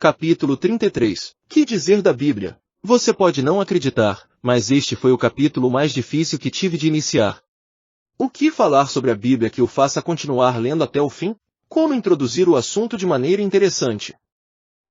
Capítulo 33. Que dizer da Bíblia? Você pode não acreditar, mas este foi o capítulo mais difícil que tive de iniciar. O que falar sobre a Bíblia que o faça continuar lendo até o fim? Como introduzir o assunto de maneira interessante?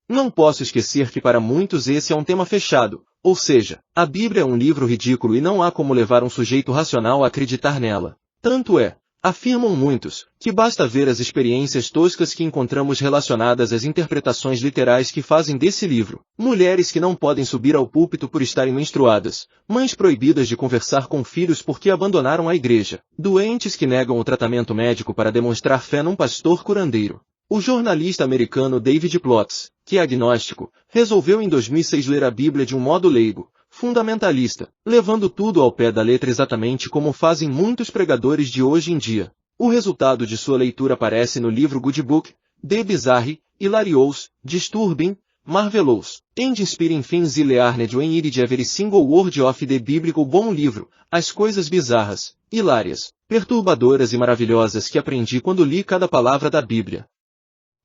Não posso esquecer que para muitos esse é um tema fechado, ou seja, a Bíblia é um livro ridículo e não há como levar um sujeito racional a acreditar nela. Tanto é, afirmam muitos, que basta ver as experiências toscas que encontramos relacionadas às interpretações literais que fazem desse livro. Mulheres que não podem subir ao púlpito por estarem menstruadas, mães proibidas de conversar com filhos porque abandonaram a igreja, doentes que negam o tratamento médico para demonstrar fé num pastor curandeiro. O jornalista americano David Plotz, que é agnóstico, resolveu em 2006 ler a Bíblia de um modo leigo, fundamentalista, levando tudo ao pé da letra exatamente como fazem muitos pregadores de hoje em dia. O resultado de sua leitura aparece no livro Good Book, The Bizarre, Hilarious, Disturbing, Marvelous, and Inspiring Things I Learned When I Read Every Single Word of the Biblical. Bom livro, as coisas bizarras, hilárias, perturbadoras e maravilhosas que aprendi quando li cada palavra da Bíblia.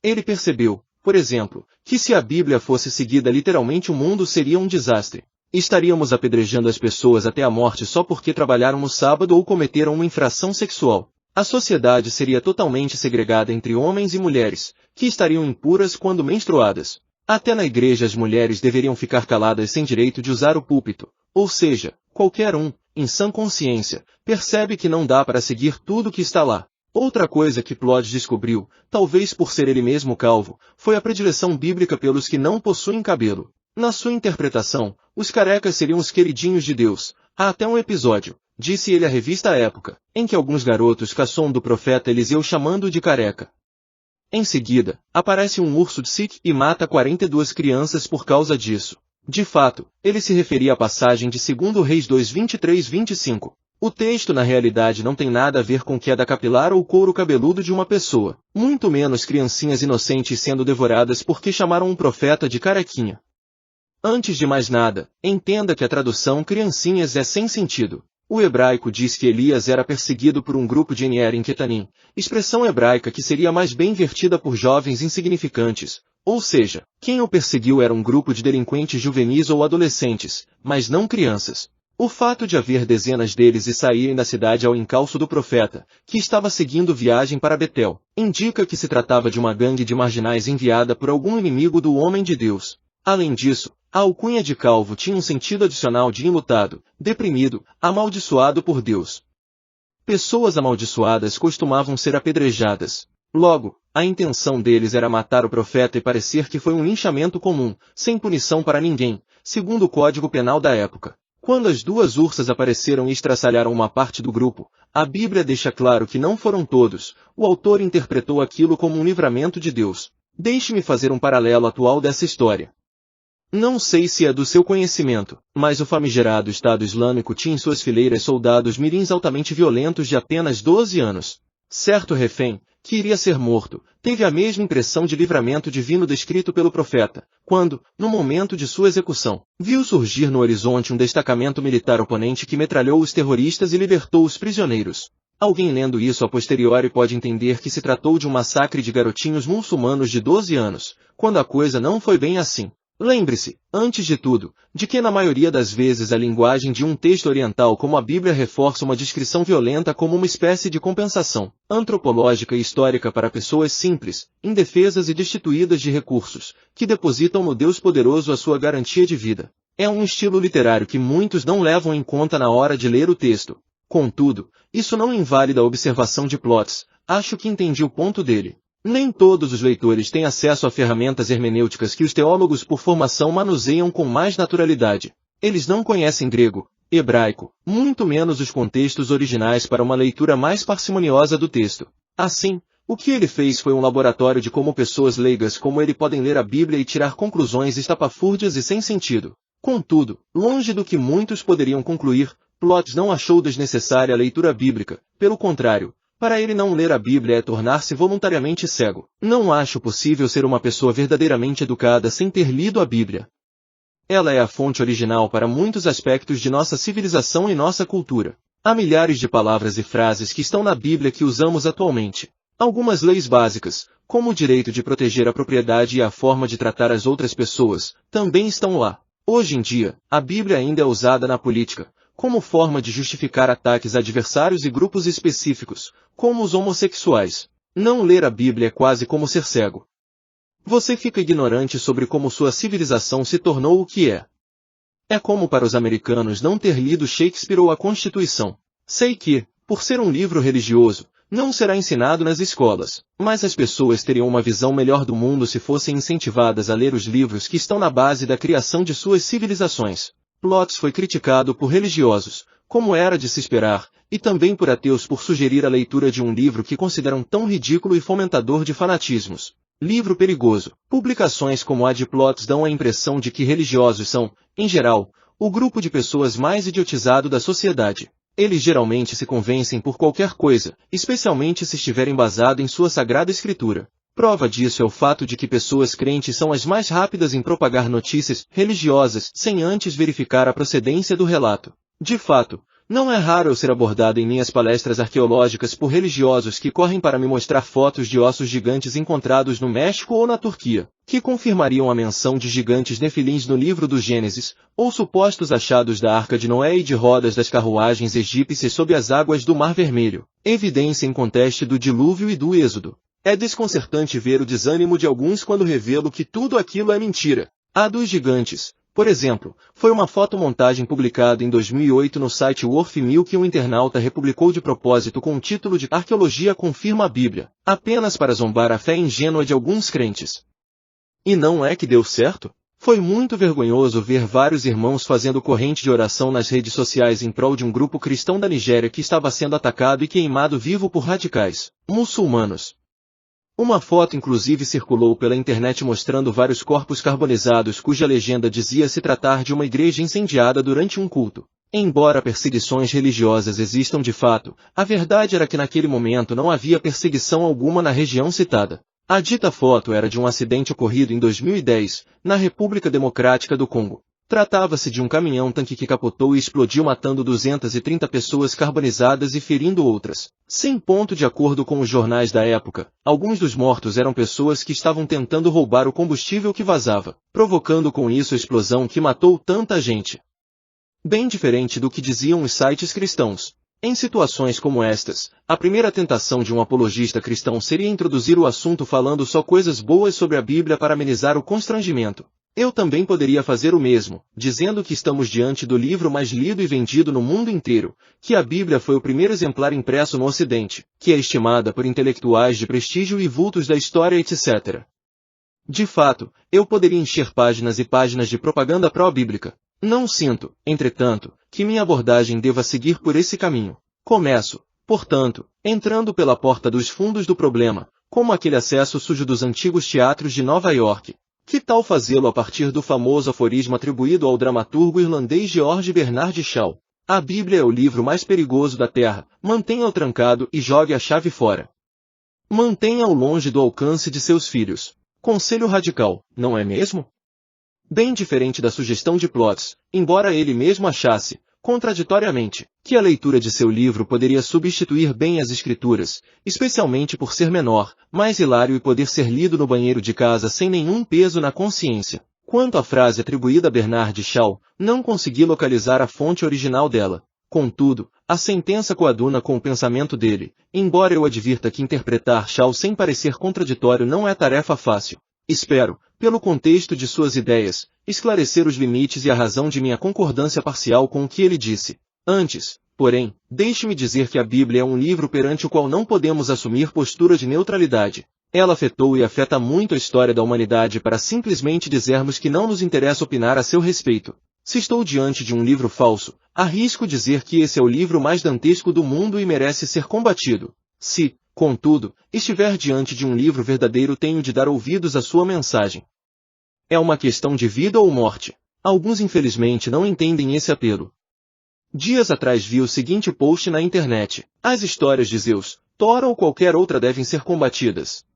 Ele percebeu, por exemplo, que se a Bíblia fosse seguida literalmente o mundo seria um desastre. Estaríamos apedrejando as pessoas até a morte só porque trabalharam no sábado ou cometeram uma infração sexual. A sociedade seria totalmente segregada entre homens e mulheres, que estariam impuras quando menstruadas. Até na igreja as mulheres deveriam ficar caladas sem direito de usar o púlpito. Ou seja, qualquer um, em sã consciência, percebe que não dá para seguir tudo que está lá. Outra coisa que Plotz descobriu, talvez por ser ele mesmo calvo, foi a predileção bíblica pelos que não possuem cabelo. Na sua interpretação, os carecas seriam os queridinhos de Deus. Há até um episódio, disse ele à revista Época, em que alguns garotos caçam do profeta Eliseu chamando-o de careca. Em seguida, aparece um urso de Sikh e mata 42 crianças por causa disso. De fato, ele se referia à passagem de 2 Reis 2, 23-25. O texto na realidade não tem nada a ver com queda capilar ou couro cabeludo de uma pessoa, muito menos criancinhas inocentes sendo devoradas porque chamaram um profeta de carequinha. Antes de mais nada, entenda que a tradução criancinhas é sem sentido. O hebraico diz que Elias era perseguido por um grupo de Ner em Ketanim, expressão hebraica que seria mais bem invertida por jovens insignificantes, ou seja, quem o perseguiu era um grupo de delinquentes juvenis ou adolescentes, mas não crianças. O fato de haver dezenas deles e saírem da cidade ao encalço do profeta, que estava seguindo viagem para Betel, indica que se tratava de uma gangue de marginais enviada por algum inimigo do homem de Deus. Além disso, a alcunha de calvo tinha um sentido adicional de enlutado, deprimido, amaldiçoado por Deus. Pessoas amaldiçoadas costumavam ser apedrejadas. Logo, a intenção deles era matar o profeta e parecer que foi um linchamento comum, sem punição para ninguém, segundo o Código Penal da época. Quando as duas ursas apareceram e estraçalharam uma parte do grupo, a Bíblia deixa claro que não foram todos. O autor interpretou aquilo como um livramento de Deus. Deixe-me fazer um paralelo atual dessa história. Não sei se é do seu conhecimento, mas o famigerado Estado Islâmico tinha em suas fileiras soldados mirins altamente violentos de apenas 12 anos. Certo refém, que iria ser morto, teve a mesma impressão de livramento divino descrito pelo profeta, quando, no momento de sua execução, viu surgir no horizonte um destacamento militar oponente que metralhou os terroristas e libertou os prisioneiros. Alguém lendo isso a posteriori pode entender que se tratou de um massacre de garotinhos muçulmanos de 12 anos, quando a coisa não foi bem assim. Lembre-se, antes de tudo, de que na maioria das vezes a linguagem de um texto oriental como a Bíblia reforça uma descrição violenta como uma espécie de compensação antropológica e histórica para pessoas simples, indefesas e destituídas de recursos, que depositam no Deus poderoso a sua garantia de vida. É um estilo literário que muitos não levam em conta na hora de ler o texto. Contudo, isso não invalida a observação de Plotz. Acho que entendi o ponto dele. Nem todos os leitores têm acesso a ferramentas hermenêuticas que os teólogos por formação manuseiam com mais naturalidade. Eles não conhecem grego, hebraico, muito menos os contextos originais para uma leitura mais parcimoniosa do texto. Assim, o que ele fez foi um laboratório de como pessoas leigas como ele podem ler a Bíblia e tirar conclusões estapafúrdias e sem sentido. Contudo, longe do que muitos poderiam concluir, Plotz não achou desnecessária a leitura bíblica, pelo contrário. Para ele não ler a Bíblia é tornar-se voluntariamente cego. Não acho possível ser uma pessoa verdadeiramente educada sem ter lido a Bíblia. Ela é a fonte original para muitos aspectos de nossa civilização e nossa cultura. Há milhares de palavras e frases que estão na Bíblia que usamos atualmente. Algumas leis básicas, como o direito de proteger a propriedade e a forma de tratar as outras pessoas, também estão lá. Hoje em dia, a Bíblia ainda é usada na política, como forma de justificar ataques a adversários e grupos específicos, como os homossexuais. Não ler a Bíblia é quase como ser cego. Você fica ignorante sobre como sua civilização se tornou o que é. É como para os americanos não ter lido Shakespeare ou a Constituição. Sei que, por ser um livro religioso, não será ensinado nas escolas, mas as pessoas teriam uma visão melhor do mundo se fossem incentivadas a ler os livros que estão na base da criação de suas civilizações. Plots foi criticado por religiosos, como era de se esperar, e também por ateus por sugerir a leitura de um livro que consideram tão ridículo e fomentador de fanatismos. Livro perigoso. Publicações como a de Plots dão a impressão de que religiosos são, em geral, o grupo de pessoas mais idiotizado da sociedade. Eles geralmente se convencem por qualquer coisa, especialmente se estiver embasado em sua sagrada escritura. Prova disso é o fato de que pessoas crentes são as mais rápidas em propagar notícias religiosas sem antes verificar a procedência do relato. De fato, não é raro eu ser abordado em minhas palestras arqueológicas por religiosos que correm para me mostrar fotos de ossos gigantes encontrados no México ou na Turquia, que confirmariam a menção de gigantes nefilins no livro do Gênesis, ou supostos achados da Arca de Noé e de rodas das carruagens egípcias sob as águas do Mar Vermelho, evidência inconteste do dilúvio e do êxodo. É desconcertante ver o desânimo de alguns quando revelo que tudo aquilo é mentira. A dos gigantes, por exemplo, foi uma fotomontagem publicada em 2008 no site Worth que um internauta republicou de propósito com o título de Arqueologia confirma a Bíblia, apenas para zombar a fé ingênua de alguns crentes. E não é que deu certo? Foi muito vergonhoso ver vários irmãos fazendo corrente de oração nas redes sociais em prol de um grupo cristão da Nigéria que estava sendo atacado e queimado vivo por radicais muçulmanos. Uma foto inclusive circulou pela internet mostrando vários corpos carbonizados cuja legenda dizia se tratar de uma igreja incendiada durante um culto. Embora perseguições religiosas existam de fato, a verdade era que naquele momento não havia perseguição alguma na região citada. A dita foto era de um acidente ocorrido em 2010, na República Democrática do Congo. Tratava-se de um caminhão-tanque que capotou e explodiu matando 230 pessoas carbonizadas e ferindo outras. Sem ponto de acordo com os jornais da época, alguns dos mortos eram pessoas que estavam tentando roubar o combustível que vazava, provocando com isso a explosão que matou tanta gente. Bem diferente do que diziam os sites cristãos. Em situações como estas, a primeira tentação de um apologista cristão seria introduzir o assunto falando só coisas boas sobre a Bíblia para amenizar o constrangimento. Eu também poderia fazer o mesmo, dizendo que estamos diante do livro mais lido e vendido no mundo inteiro, que a Bíblia foi o primeiro exemplar impresso no Ocidente, que é estimada por intelectuais de prestígio e vultos da história etc. De fato, eu poderia encher páginas e páginas de propaganda pró-bíblica. Não sinto, entretanto, que minha abordagem deva seguir por esse caminho. Começo, portanto, entrando pela porta dos fundos do problema, como aquele acesso sujo dos antigos teatros de Nova York. Que tal fazê-lo a partir do famoso aforismo atribuído ao dramaturgo irlandês George Bernard Shaw? A Bíblia é o livro mais perigoso da Terra, mantenha-o trancado e jogue a chave fora. Mantenha-o longe do alcance de seus filhos. Conselho radical, não é mesmo? Bem diferente da sugestão de Plots, embora ele mesmo achasse, contraditoriamente, que a leitura de seu livro poderia substituir bem as escrituras, especialmente por ser menor, mais hilário e poder ser lido no banheiro de casa sem nenhum peso na consciência. Quanto à frase atribuída a Bernard Shaw, não consegui localizar a fonte original dela. Contudo, a sentença coaduna com o pensamento dele, embora eu advirta que interpretar Shaw sem parecer contraditório não é tarefa fácil. Espero, pelo contexto de suas ideias, esclarecer os limites e a razão de minha concordância parcial com o que ele disse. Antes, porém, deixe-me dizer que a Bíblia é um livro perante o qual não podemos assumir postura de neutralidade. Ela afetou e afeta muito a história da humanidade para simplesmente dizermos que não nos interessa opinar a seu respeito. Se estou diante de um livro falso, arrisco dizer que esse é o livro mais dantesco do mundo e merece ser combatido. Se, contudo, estiver diante de um livro verdadeiro, tenho de dar ouvidos à sua mensagem. É uma questão de vida ou morte. Alguns infelizmente não entendem esse apelo. Dias atrás vi o seguinte post na internet: as histórias de Zeus, Thor ou qualquer outra devem ser combatidas.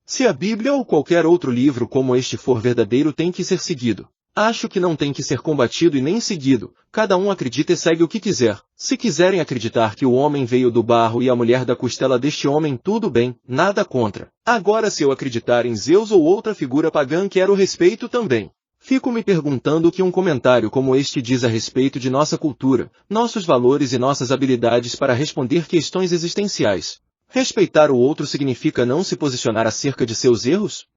Se a Bíblia ou qualquer outro livro como este for verdadeiro, tem que ser seguido. Acho que não tem que ser combatido e nem seguido, cada um acredita e segue o que quiser. Se quiserem acreditar que o homem veio do barro e a mulher da costela deste homem, tudo bem, nada contra. Agora, se eu acreditar em Zeus ou outra figura pagã, quero respeito também. Fico me perguntando o que um comentário como este diz a respeito de nossa cultura, nossos valores e nossas habilidades para responder questões existenciais. Respeitar o outro significa não se posicionar acerca de seus erros?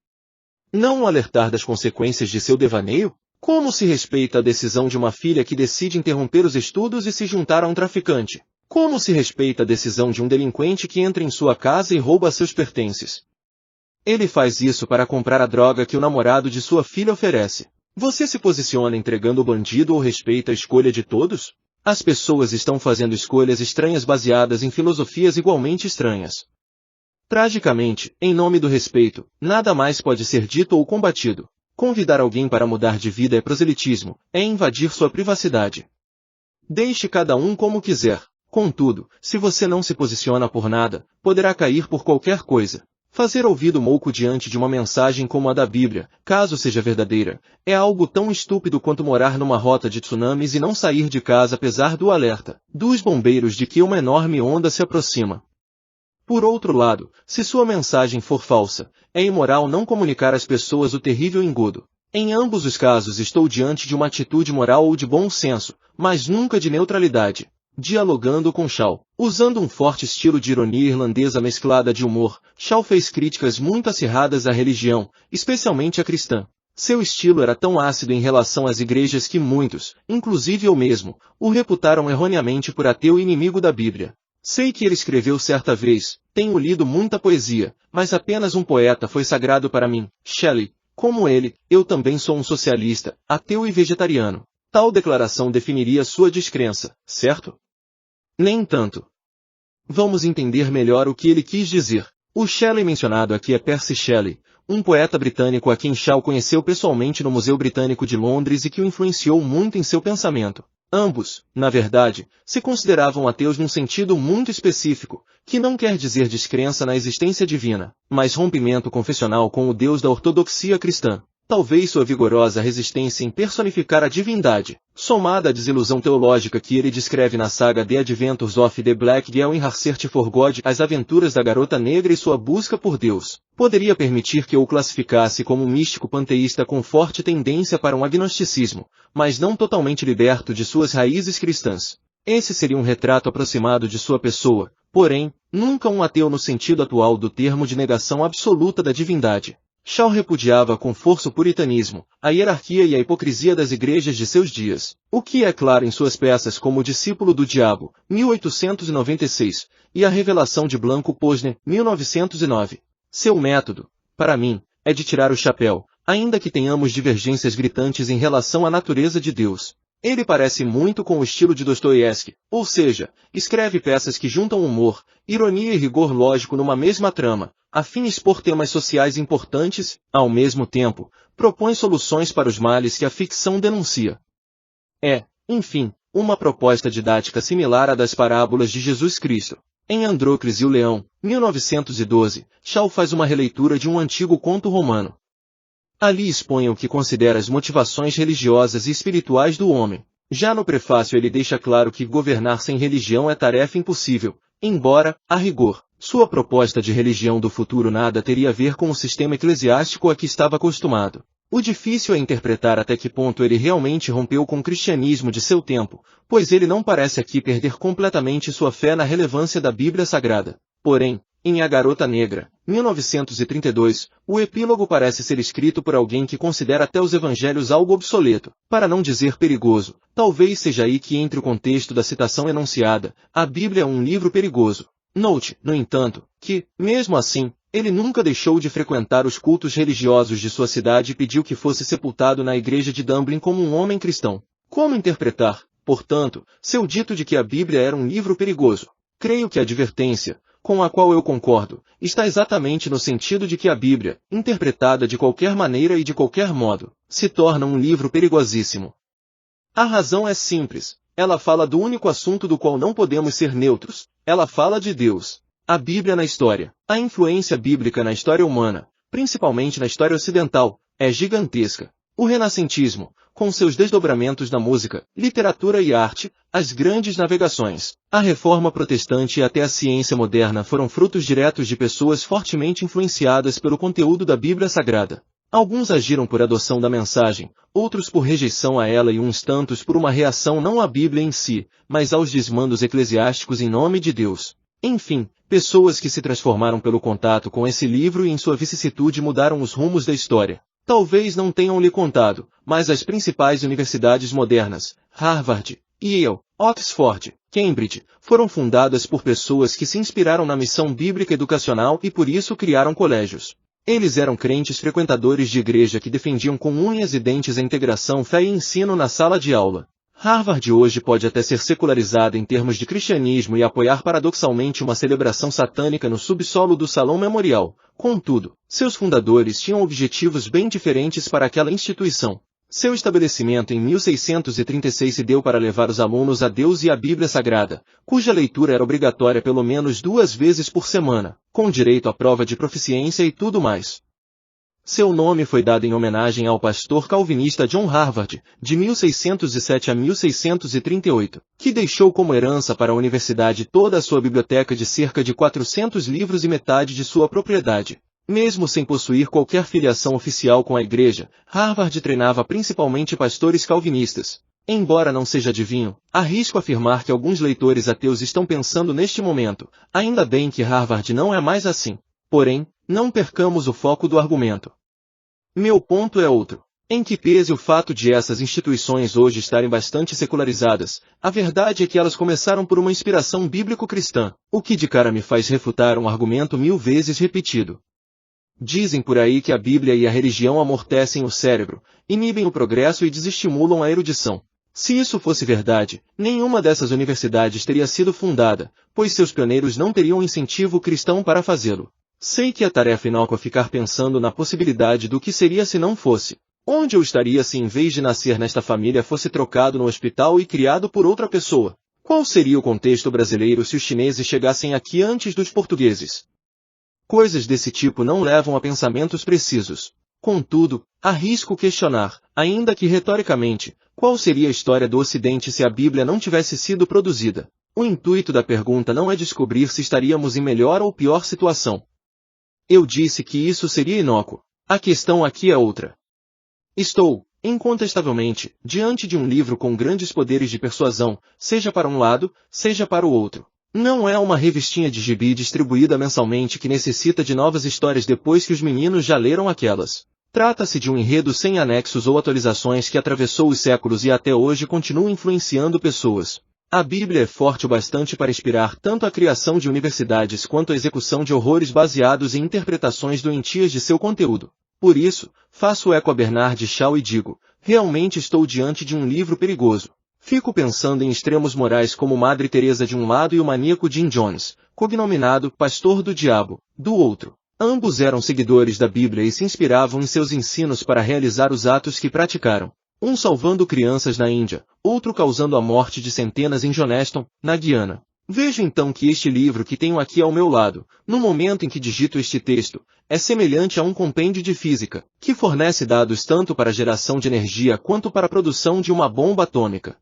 Não o alertar das consequências de seu devaneio? Como se respeita a decisão de uma filha que decide interromper os estudos e se juntar a um traficante? Como se respeita a decisão de um delinquente que entra em sua casa e rouba seus pertences? Ele faz isso para comprar a droga que o namorado de sua filha oferece. Você se posiciona entregando o bandido ou respeita a escolha de todos? As pessoas estão fazendo escolhas estranhas baseadas em filosofias igualmente estranhas. Tragicamente, em nome do respeito, nada mais pode ser dito ou combatido. Convidar alguém para mudar de vida é proselitismo, é invadir sua privacidade. Deixe cada um como quiser. Contudo, se você não se posiciona por nada, poderá cair por qualquer coisa. Fazer ouvido mouco diante de uma mensagem como a da Bíblia, caso seja verdadeira, é algo tão estúpido quanto morar numa rota de tsunamis e não sair de casa apesar do alerta dos bombeiros de que uma enorme onda se aproxima. Por outro lado, se sua mensagem for falsa, é imoral não comunicar às pessoas o terrível engodo. Em ambos os casos estou diante de uma atitude moral ou de bom senso, mas nunca de neutralidade. Dialogando com Shaw. Usando um forte estilo de ironia irlandesa mesclada de humor, Shaw fez críticas muito acirradas à religião, especialmente à cristã. Seu estilo era tão ácido em relação às igrejas que muitos, inclusive eu mesmo, o reputaram erroneamente por ateu e inimigo da Bíblia. Sei que ele escreveu certa vez, tenho lido muita poesia, mas apenas um poeta foi sagrado para mim, Shelley. Como ele, eu também sou um socialista, ateu e vegetariano. Tal declaração definiria sua descrença, certo? Nem tanto. Vamos entender melhor o que ele quis dizer. O Shelley mencionado aqui é Percy Shelley, um poeta britânico a quem Shaw conheceu pessoalmente no Museu Britânico de Londres e que o influenciou muito em seu pensamento. Ambos, na verdade, se consideravam ateus num sentido muito específico, que não quer dizer descrença na existência divina, mas rompimento confessional com o Deus da ortodoxia cristã. Talvez sua vigorosa resistência em personificar a divindade, somada à desilusão teológica que ele descreve na saga The Adventures of the Black Girl in Her Search for God, as aventuras da garota negra e sua busca por Deus, poderia permitir que eu o classificasse como um místico panteísta com forte tendência para um agnosticismo, mas não totalmente liberto de suas raízes cristãs. Esse seria um retrato aproximado de sua pessoa, porém, nunca um ateu no sentido atual do termo de negação absoluta da divindade. Shaw repudiava com força o puritanismo, a hierarquia e a hipocrisia das igrejas de seus dias, o que é claro em suas peças como O Discípulo do Diabo, 1896, e A Revelação de Blanco Posner, 1909. Seu método, para mim, é de tirar o chapéu, ainda que tenhamos divergências gritantes em relação à natureza de Deus. Ele parece muito com o estilo de Dostoiévski, ou seja, escreve peças que juntam humor, ironia e rigor lógico numa mesma trama, a fim de expor temas sociais importantes, ao mesmo tempo, propõe soluções para os males que a ficção denuncia. É, enfim, uma proposta didática similar à das parábolas de Jesus Cristo. Em Androcles e o Leão, 1912, Shaw faz uma releitura de um antigo conto romano. Ali expõe o que considera as motivações religiosas e espirituais do homem. Já no prefácio ele deixa claro que governar sem religião é tarefa impossível, embora, a rigor, sua proposta de religião do futuro nada teria a ver com o sistema eclesiástico a que estava acostumado. O difícil é interpretar até que ponto ele realmente rompeu com o cristianismo de seu tempo, pois ele não parece aqui perder completamente sua fé na relevância da Bíblia Sagrada. Porém, em A Garota Negra, 1932, o epílogo parece ser escrito por alguém que considera até os evangelhos algo obsoleto, para não dizer perigoso. Talvez seja aí que entre o contexto da citação enunciada, a Bíblia é um livro perigoso. Note, no entanto, que, mesmo assim, ele nunca deixou de frequentar os cultos religiosos de sua cidade e pediu que fosse sepultado na igreja de Dublin como um homem cristão. Como interpretar, portanto, seu dito de que a Bíblia era um livro perigoso? Creio que a advertência, com a qual eu concordo, está exatamente no sentido de que a Bíblia, interpretada de qualquer maneira e de qualquer modo, se torna um livro perigosíssimo. A razão é simples. Ela fala do único assunto do qual não podemos ser neutros. Ela fala de Deus. A Bíblia na história. A influência bíblica na história humana, principalmente na história ocidental, é gigantesca. O renascentismo, com seus desdobramentos na música, literatura e arte, as grandes navegações, a reforma protestante e até a ciência moderna foram frutos diretos de pessoas fortemente influenciadas pelo conteúdo da Bíblia Sagrada. Alguns agiram por adoção da mensagem, outros por rejeição a ela e uns tantos por uma reação não à Bíblia em si, mas aos desmandos eclesiásticos em nome de Deus. Enfim, pessoas que se transformaram pelo contato com esse livro e em sua vicissitude mudaram os rumos da história. Talvez não tenham lhe contado, mas as principais universidades modernas, Harvard, Yale, Oxford, Cambridge, foram fundadas por pessoas que se inspiraram na missão bíblica educacional e por isso criaram colégios. Eles eram crentes frequentadores de igreja que defendiam com unhas e dentes a integração fé e ensino na sala de aula. Harvard hoje pode até ser secularizada em termos de cristianismo e apoiar paradoxalmente uma celebração satânica no subsolo do Salão Memorial. Contudo, seus fundadores tinham objetivos bem diferentes para aquela instituição. Seu estabelecimento em 1636 se deu para levar os alunos a Deus e a Bíblia Sagrada, cuja leitura era obrigatória pelo menos 2 vezes por semana, com direito à prova de proficiência e tudo mais. Seu nome foi dado em homenagem ao pastor calvinista John Harvard, de 1607 a 1638, que deixou como herança para a universidade toda a sua biblioteca de cerca de 400 livros e metade de sua propriedade. Mesmo sem possuir qualquer filiação oficial com a igreja, Harvard treinava principalmente pastores calvinistas. Embora não seja adivinho, arrisco afirmar que alguns leitores ateus estão pensando neste momento, ainda bem que Harvard não é mais assim. Porém, não percamos o foco do argumento. Meu ponto é outro. Em que pese o fato de essas instituições hoje estarem bastante secularizadas, a verdade é que elas começaram por uma inspiração bíblico-cristã, o que de cara me faz refutar um argumento 1000 vezes repetido. Dizem por aí que a Bíblia e a religião amortecem o cérebro, inibem o progresso e desestimulam a erudição. Se isso fosse verdade, nenhuma dessas universidades teria sido fundada, pois seus pioneiros não teriam incentivo cristão para fazê-lo. Sei que a tarefa inócua ficar pensando na possibilidade do que seria se não fosse. Onde eu estaria se em vez de nascer nesta família fosse trocado no hospital e criado por outra pessoa? Qual seria o contexto brasileiro se os chineses chegassem aqui antes dos portugueses? Coisas desse tipo não levam a pensamentos precisos. Contudo, arrisco questionar, ainda que retoricamente, qual seria a história do Ocidente se a Bíblia não tivesse sido produzida. O intuito da pergunta não é descobrir se estaríamos em melhor ou pior situação. Eu disse que isso seria inócuo. A questão aqui é outra. Estou, incontestavelmente, diante de um livro com grandes poderes de persuasão, seja para um lado, seja para o outro. Não é uma revistinha de gibi distribuída mensalmente que necessita de novas histórias depois que os meninos já leram aquelas. Trata-se de um enredo sem anexos ou atualizações que atravessou os séculos e até hoje continua influenciando pessoas. A Bíblia é forte o bastante para inspirar tanto a criação de universidades quanto a execução de horrores baseados em interpretações doentias de seu conteúdo. Por isso, faço eco a Bernard Shaw e digo, realmente estou diante de um livro perigoso. Fico pensando em extremos morais como Madre Teresa de um lado e o maníaco Jim Jones, cognominado Pastor do Diabo, do outro. Ambos eram seguidores da Bíblia e se inspiravam em seus ensinos para realizar os atos que praticaram. Um salvando crianças na Índia, outro causando a morte de centenas em Johnstown, na Guiana. Vejo então que este livro que tenho aqui ao meu lado, no momento em que digito este texto, é semelhante a um compêndio de física, que fornece dados tanto para a geração de energia quanto para a produção de uma bomba atômica.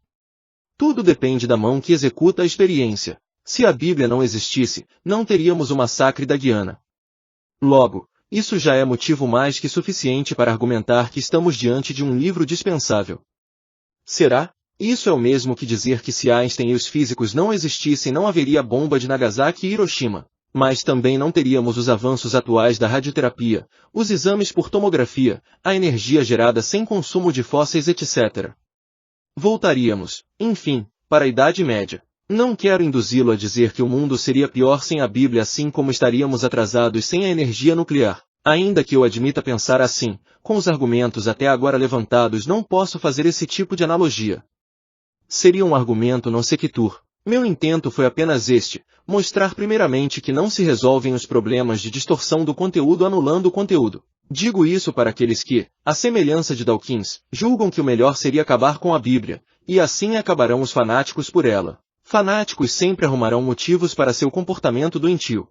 Tudo depende da mão que executa a experiência. Se a Bíblia não existisse, não teríamos o massacre da Guiana. Logo, isso já é motivo mais que suficiente para argumentar que estamos diante de um livro dispensável. Será? Isso é o mesmo que dizer que se Einstein e os físicos não existissem não haveria bomba de Nagasaki e Hiroshima. Mas também não teríamos os avanços atuais da radioterapia, os exames por tomografia, a energia gerada sem consumo de fósseis etc. Voltaríamos, enfim, para a Idade Média. Não quero induzi-lo a dizer que o mundo seria pior sem a Bíblia assim como estaríamos atrasados sem a energia nuclear. Ainda que eu admita pensar assim, com os argumentos até agora levantados não posso fazer esse tipo de analogia. Seria um argumento non sequitur. Meu intento foi apenas este, mostrar primeiramente que não se resolvem os problemas de distorção do conteúdo anulando o conteúdo. Digo isso para aqueles que, à semelhança de Dawkins, julgam que o melhor seria acabar com a Bíblia, e assim acabarão os fanáticos por ela. Fanáticos sempre arrumarão motivos para seu comportamento doentio.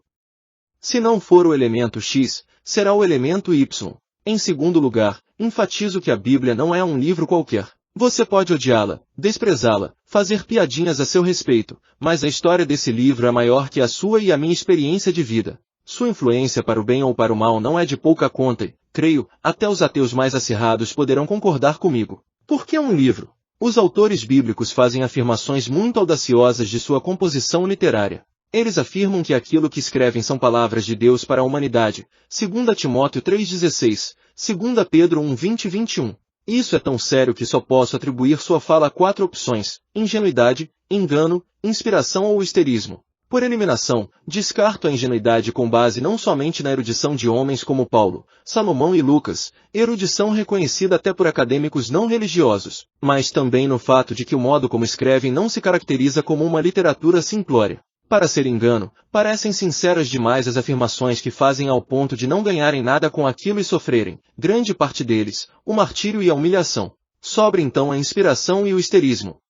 Se não for o elemento X, será o elemento Y. Em segundo lugar, enfatizo que a Bíblia não é um livro qualquer. Você pode odiá-la, desprezá-la, fazer piadinhas a seu respeito, mas a história desse livro é maior que a sua e a minha experiência de vida. Sua influência para o bem ou para o mal não é de pouca conta e, creio, até os ateus mais acirrados poderão concordar comigo. Por que um livro? Os autores bíblicos fazem afirmações muito audaciosas de sua composição literária. Eles afirmam que aquilo que escrevem são palavras de Deus para a humanidade, 2 Timóteo 3,16, 2 Pedro 1:20 e 21. Isso é tão sério que só posso atribuir sua fala a 4 opções: ingenuidade, engano, inspiração ou histerismo. Por eliminação, descarto a ingenuidade com base não somente na erudição de homens como Paulo, Salomão e Lucas, erudição reconhecida até por acadêmicos não religiosos, mas também no fato de que o modo como escrevem não se caracteriza como uma literatura simplória. Para ser engano, parecem sinceras demais as afirmações que fazem ao ponto de não ganharem nada com aquilo e sofrerem, grande parte deles, o martírio e a humilhação. Sobra então a inspiração e o histerismo.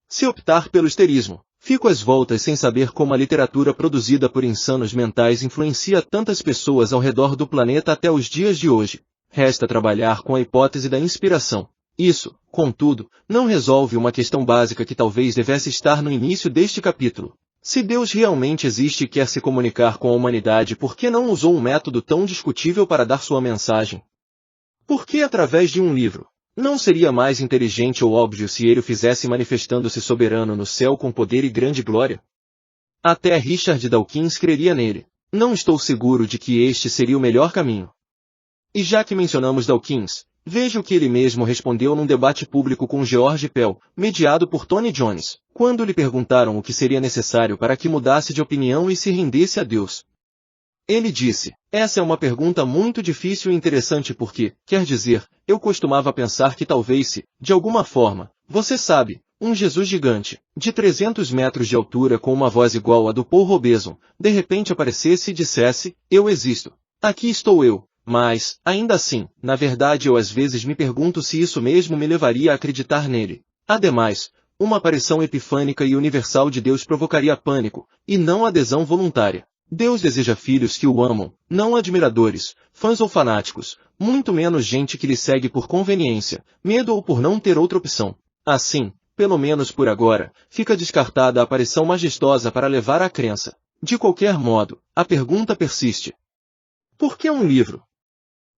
Se optar pelo histerismo, fico às voltas sem saber como a literatura produzida por insanos mentais influencia tantas pessoas ao redor do planeta até os dias de hoje. Resta trabalhar com a hipótese da inspiração. Isso, contudo, não resolve uma questão básica que talvez devesse estar no início deste capítulo. Se Deus realmente existe e quer se comunicar com a humanidade, por que não usou um método tão discutível para dar sua mensagem? Por que através de um livro? Não seria mais inteligente ou óbvio se ele o fizesse manifestando-se soberano no céu com poder e grande glória? Até Richard Dawkins creria nele. Não estou seguro de que este seria o melhor caminho. E já que mencionamos Dawkins, veja o que ele mesmo respondeu num debate público com George Pell, mediado por Tony Jones, quando lhe perguntaram o que seria necessário para que mudasse de opinião e se rendesse a Deus. Ele disse: essa é uma pergunta muito difícil e interessante porque, quer dizer, eu costumava pensar que talvez se, de alguma forma, você sabe, um Jesus gigante, de 300 metros de altura com uma voz igual à do Paul Robeson, de repente aparecesse e dissesse: eu existo. Aqui estou eu. Mas, ainda assim, na verdade eu às vezes me pergunto se isso mesmo me levaria a acreditar nele. Ademais, uma aparição epifânica e universal de Deus provocaria pânico, e não adesão voluntária. Deus deseja filhos que o amam, não admiradores, fãs ou fanáticos, muito menos gente que lhe segue por conveniência, medo ou por não ter outra opção. Assim, pelo menos por agora, fica descartada a aparição majestosa para levar à crença. De qualquer modo, a pergunta persiste. Por que um livro?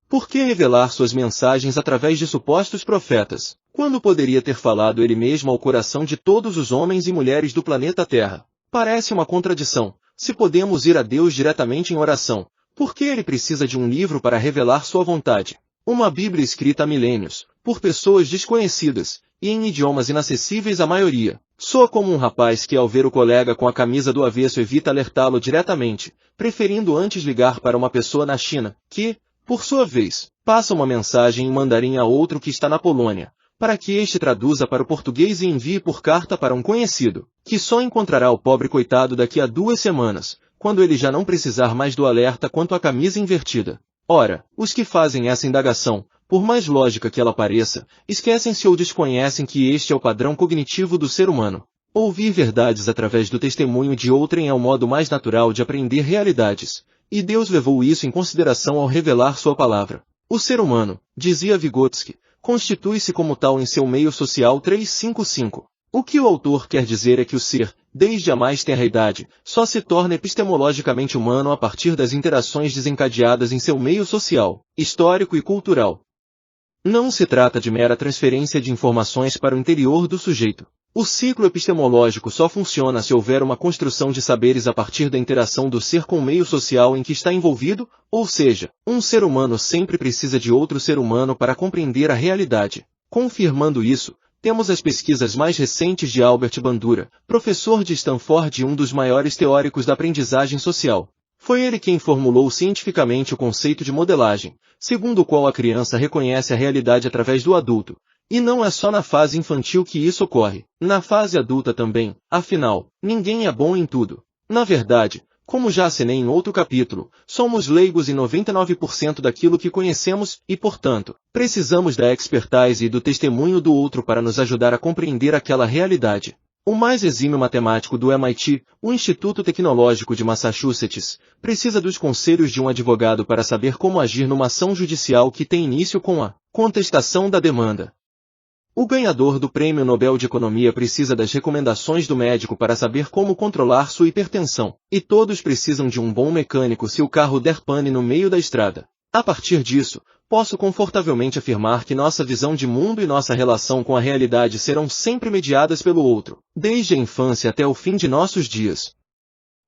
Por que revelar suas mensagens através de supostos profetas, quando poderia ter falado ele mesmo ao coração de todos os homens e mulheres do planeta Terra? Parece uma contradição. Se podemos ir a Deus diretamente em oração, por que ele precisa de um livro para revelar sua vontade? Uma Bíblia escrita há milênios, por pessoas desconhecidas, e em idiomas inacessíveis à maioria. Soa como um rapaz que ao ver o colega com a camisa do avesso evita alertá-lo diretamente, preferindo antes ligar para uma pessoa na China, que, por sua vez, passa uma mensagem em mandarim a outro que está na Polônia, para que este traduza para o português e envie por carta para um conhecido, que só encontrará o pobre coitado daqui a 2 semanas, quando ele já não precisar mais do alerta quanto à camisa invertida. Ora, os que fazem essa indagação, por mais lógica que ela pareça, esquecem-se ou desconhecem que este é o padrão cognitivo do ser humano. Ouvir verdades através do testemunho de outrem é o modo mais natural de aprender realidades, e Deus levou isso em consideração ao revelar sua palavra. O ser humano, dizia Vygotsky, constitui-se como tal em seu meio social 355. O que o autor quer dizer é que o ser, desde a mais tenra idade, só se torna epistemologicamente humano a partir das interações desencadeadas em seu meio social, histórico e cultural. Não se trata de mera transferência de informações para o interior do sujeito. O ciclo epistemológico só funciona se houver uma construção de saberes a partir da interação do ser com o meio social em que está envolvido, ou seja, um ser humano sempre precisa de outro ser humano para compreender a realidade. Confirmando isso, temos as pesquisas mais recentes de Albert Bandura, professor de Stanford e um dos maiores teóricos da aprendizagem social. Foi ele quem formulou cientificamente o conceito de modelagem, segundo o qual a criança reconhece a realidade através do adulto. E não é só na fase infantil que isso ocorre. Na fase adulta também, afinal, ninguém é bom em tudo. Na verdade, como já assinei em outro capítulo, somos leigos em 99% daquilo que conhecemos e, portanto, precisamos da expertise e do testemunho do outro para nos ajudar a compreender aquela realidade. O mais exímio matemático do MIT, o Instituto Tecnológico de Massachusetts, precisa dos conselhos de um advogado para saber como agir numa ação judicial que tem início com a contestação da demanda. O ganhador do Prêmio Nobel de Economia precisa das recomendações do médico para saber como controlar sua hipertensão, e todos precisam de um bom mecânico se o carro der pane no meio da estrada. A partir disso, posso confortavelmente afirmar que nossa visão de mundo e nossa relação com a realidade serão sempre mediadas pelo outro, desde a infância até o fim de nossos dias.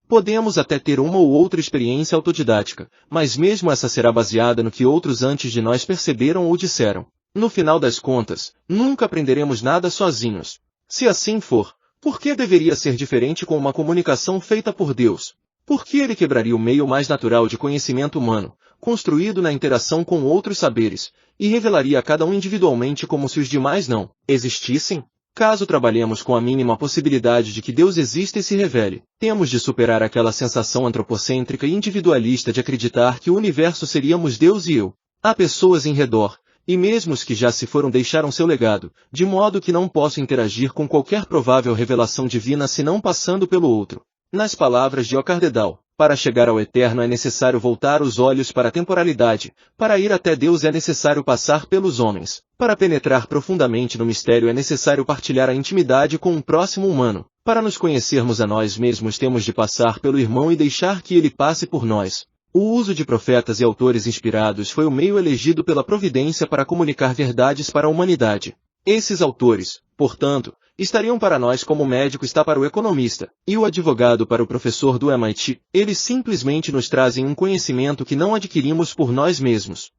Podemos até ter uma ou outra experiência autodidática, mas mesmo essa será baseada no que outros antes de nós perceberam ou disseram. No final das contas, nunca aprenderemos nada sozinhos. Se assim for, por que deveria ser diferente com uma comunicação feita por Deus? Por que ele quebraria o meio mais natural de conhecimento humano, construído na interação com outros saberes, e revelaria a cada um individualmente como se os demais não existissem? Caso trabalhemos com a mínima possibilidade de que Deus exista e se revele, temos de superar aquela sensação antropocêntrica e individualista de acreditar que o universo seríamos Deus e eu. Há pessoas em redor, e mesmo os que já se foram deixaram seu legado, de modo que não posso interagir com qualquer provável revelação divina senão passando pelo outro. Nas palavras de Ocardedal, para chegar ao eterno é necessário voltar os olhos para a temporalidade, para ir até Deus é necessário passar pelos homens, para penetrar profundamente no mistério é necessário partilhar a intimidade com um próximo humano, para nos conhecermos a nós mesmos temos de passar pelo irmão e deixar que ele passe por nós. O uso de profetas e autores inspirados foi o meio elegido pela providência para comunicar verdades para a humanidade. Esses autores, portanto, estariam para nós como o médico está para o economista, e o advogado para o professor do MIT. Eles simplesmente nos trazem um conhecimento que não adquirimos por nós mesmos.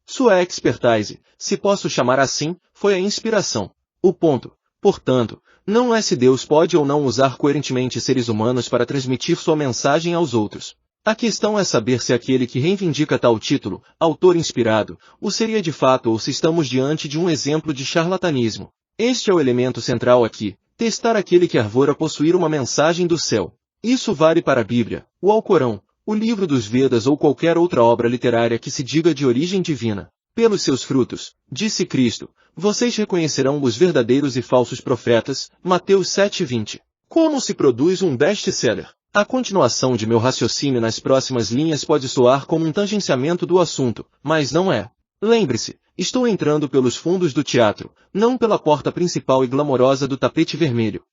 Sua expertise, se posso chamar assim, foi a inspiração. O ponto, portanto, não é se Deus pode ou não usar coerentemente seres humanos para transmitir sua mensagem aos outros. A questão é saber se aquele que reivindica tal título, autor inspirado, o seria de fato ou se estamos diante de um exemplo de charlatanismo. Este é o elemento central aqui, testar aquele que arvora possuir uma mensagem do céu. Isso vale para a Bíblia, o Alcorão, o livro dos Vedas ou qualquer outra obra literária que se diga de origem divina. Pelos seus frutos, disse Cristo, vocês reconhecerão os verdadeiros e falsos profetas, Mateus 7:20. Como se produz um best-seller? A continuação de meu raciocínio nas próximas linhas pode soar como um tangenciamento do assunto, mas não é. Lembre-se, estou entrando pelos fundos do teatro, não pela porta principal e glamourosa do tapete vermelho.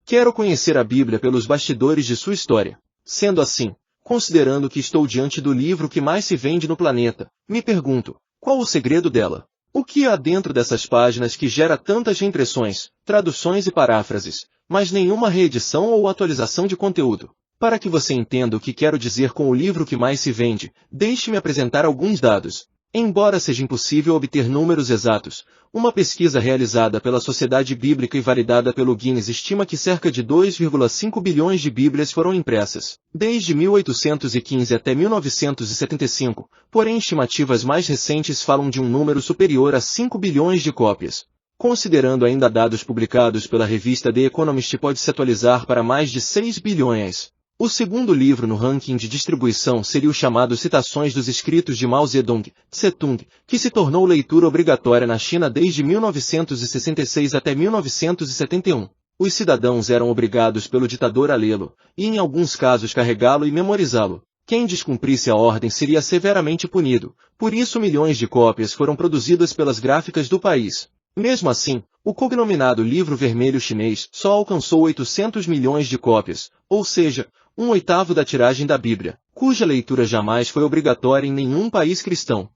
Quero conhecer a Bíblia pelos bastidores de sua história. Sendo assim, considerando que estou diante do livro que mais se vende no planeta, me pergunto, qual o segredo dela? O que há dentro dessas páginas que gera tantas reimpressões, traduções e paráfrases, mas nenhuma reedição ou atualização de conteúdo? Para que você entenda o que quero dizer com o livro que mais se vende, deixe-me apresentar alguns dados. Embora seja impossível obter números exatos, uma pesquisa realizada pela Sociedade Bíblica e validada pelo Guinness estima que cerca de 2,5 bilhões de Bíblias foram impressas, desde 1815 até 1975, porém estimativas mais recentes falam de um número superior a 5 bilhões de cópias. Considerando ainda dados publicados pela revista The Economist pode se atualizar para mais de 6 bilhões. O segundo livro no ranking de distribuição seria o chamado Citações dos Escritos de Mao Zedong, Tse-tung, que se tornou leitura obrigatória na China desde 1966 até 1971. Os cidadãos eram obrigados pelo ditador a lê-lo, e em alguns casos carregá-lo e memorizá-lo. Quem descumprisse a ordem seria severamente punido, por isso milhões de cópias foram produzidas pelas gráficas do país. Mesmo assim, o cognominado Livro Vermelho Chinês só alcançou 800 milhões de cópias, ou seja, 1/8 da tiragem da Bíblia, cuja leitura jamais foi obrigatória em nenhum país cristão.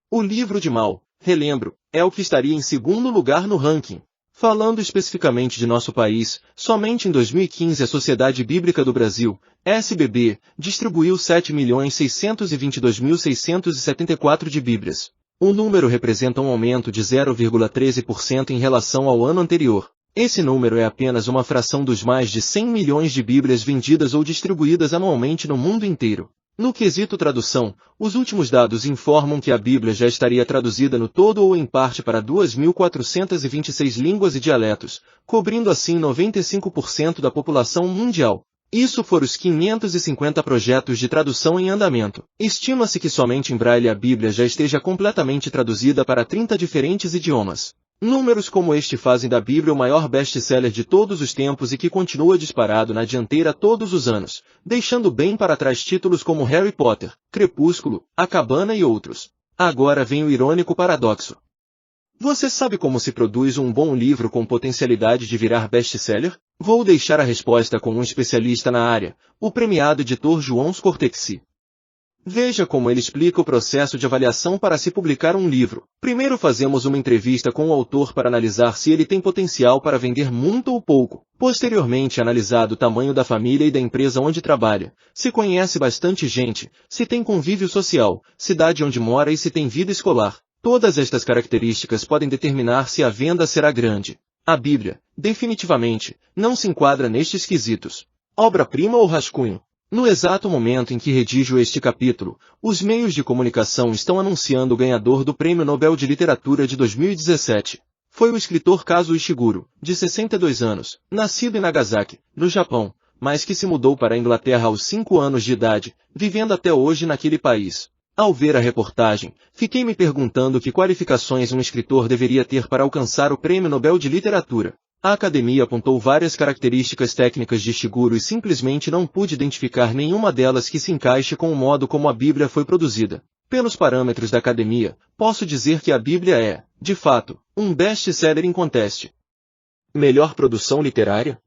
O livro de Mao, relembro, é o que estaria em segundo lugar no ranking. Falando especificamente de nosso país, somente em 2015 a Sociedade Bíblica do Brasil, SBB, distribuiu 7.622.674 de Bíblias. O número representa um aumento de 0,13% em relação ao ano anterior. Esse número é apenas uma fração dos mais de 100 milhões de Bíblias vendidas ou distribuídas anualmente no mundo inteiro. No quesito tradução, os últimos dados informam que a Bíblia já estaria traduzida no todo ou em parte para 2.426 línguas e dialetos, cobrindo assim 95% da população mundial. Isso foram os 550 projetos de tradução em andamento. Estima-se que somente em Braille a Bíblia já esteja completamente traduzida para 30 diferentes idiomas. Números como este fazem da Bíblia o maior best-seller de todos os tempos e que continua disparado na dianteira todos os anos, deixando bem para trás títulos como Harry Potter, Crepúsculo, A Cabana e outros. Agora vem o irônico paradoxo. Você sabe como se produz um bom livro com potencialidade de virar best-seller? Vou deixar a resposta com um especialista na área, o premiado editor João Scortexi. Veja como ele explica o processo de avaliação para se publicar um livro. Primeiro fazemos uma entrevista com o autor para analisar se ele tem potencial para vender muito ou pouco. Posteriormente analisado o tamanho da família e da empresa onde trabalha, se conhece bastante gente, se tem convívio social, cidade onde mora e se tem vida escolar. Todas estas características podem determinar se a venda será grande. A Bíblia, definitivamente, não se enquadra nestes quesitos. Obra-prima ou rascunho? No exato momento em que redijo este capítulo, os meios de comunicação estão anunciando o ganhador do Prêmio Nobel de Literatura de 2017. Foi o escritor Kazuo Ishiguro, de 62 anos, nascido em Nagasaki, no Japão, mas que se mudou para a Inglaterra aos 5 anos de idade, vivendo até hoje naquele país. Ao ver a reportagem, fiquei me perguntando que qualificações um escritor deveria ter para alcançar o Prêmio Nobel de Literatura. A academia apontou várias características técnicas de Ishiguro e simplesmente não pude identificar nenhuma delas que se encaixe com o modo como a Bíblia foi produzida. Pelos parâmetros da academia, posso dizer que a Bíblia é, de fato, um best-seller inconteste. Melhor produção literária?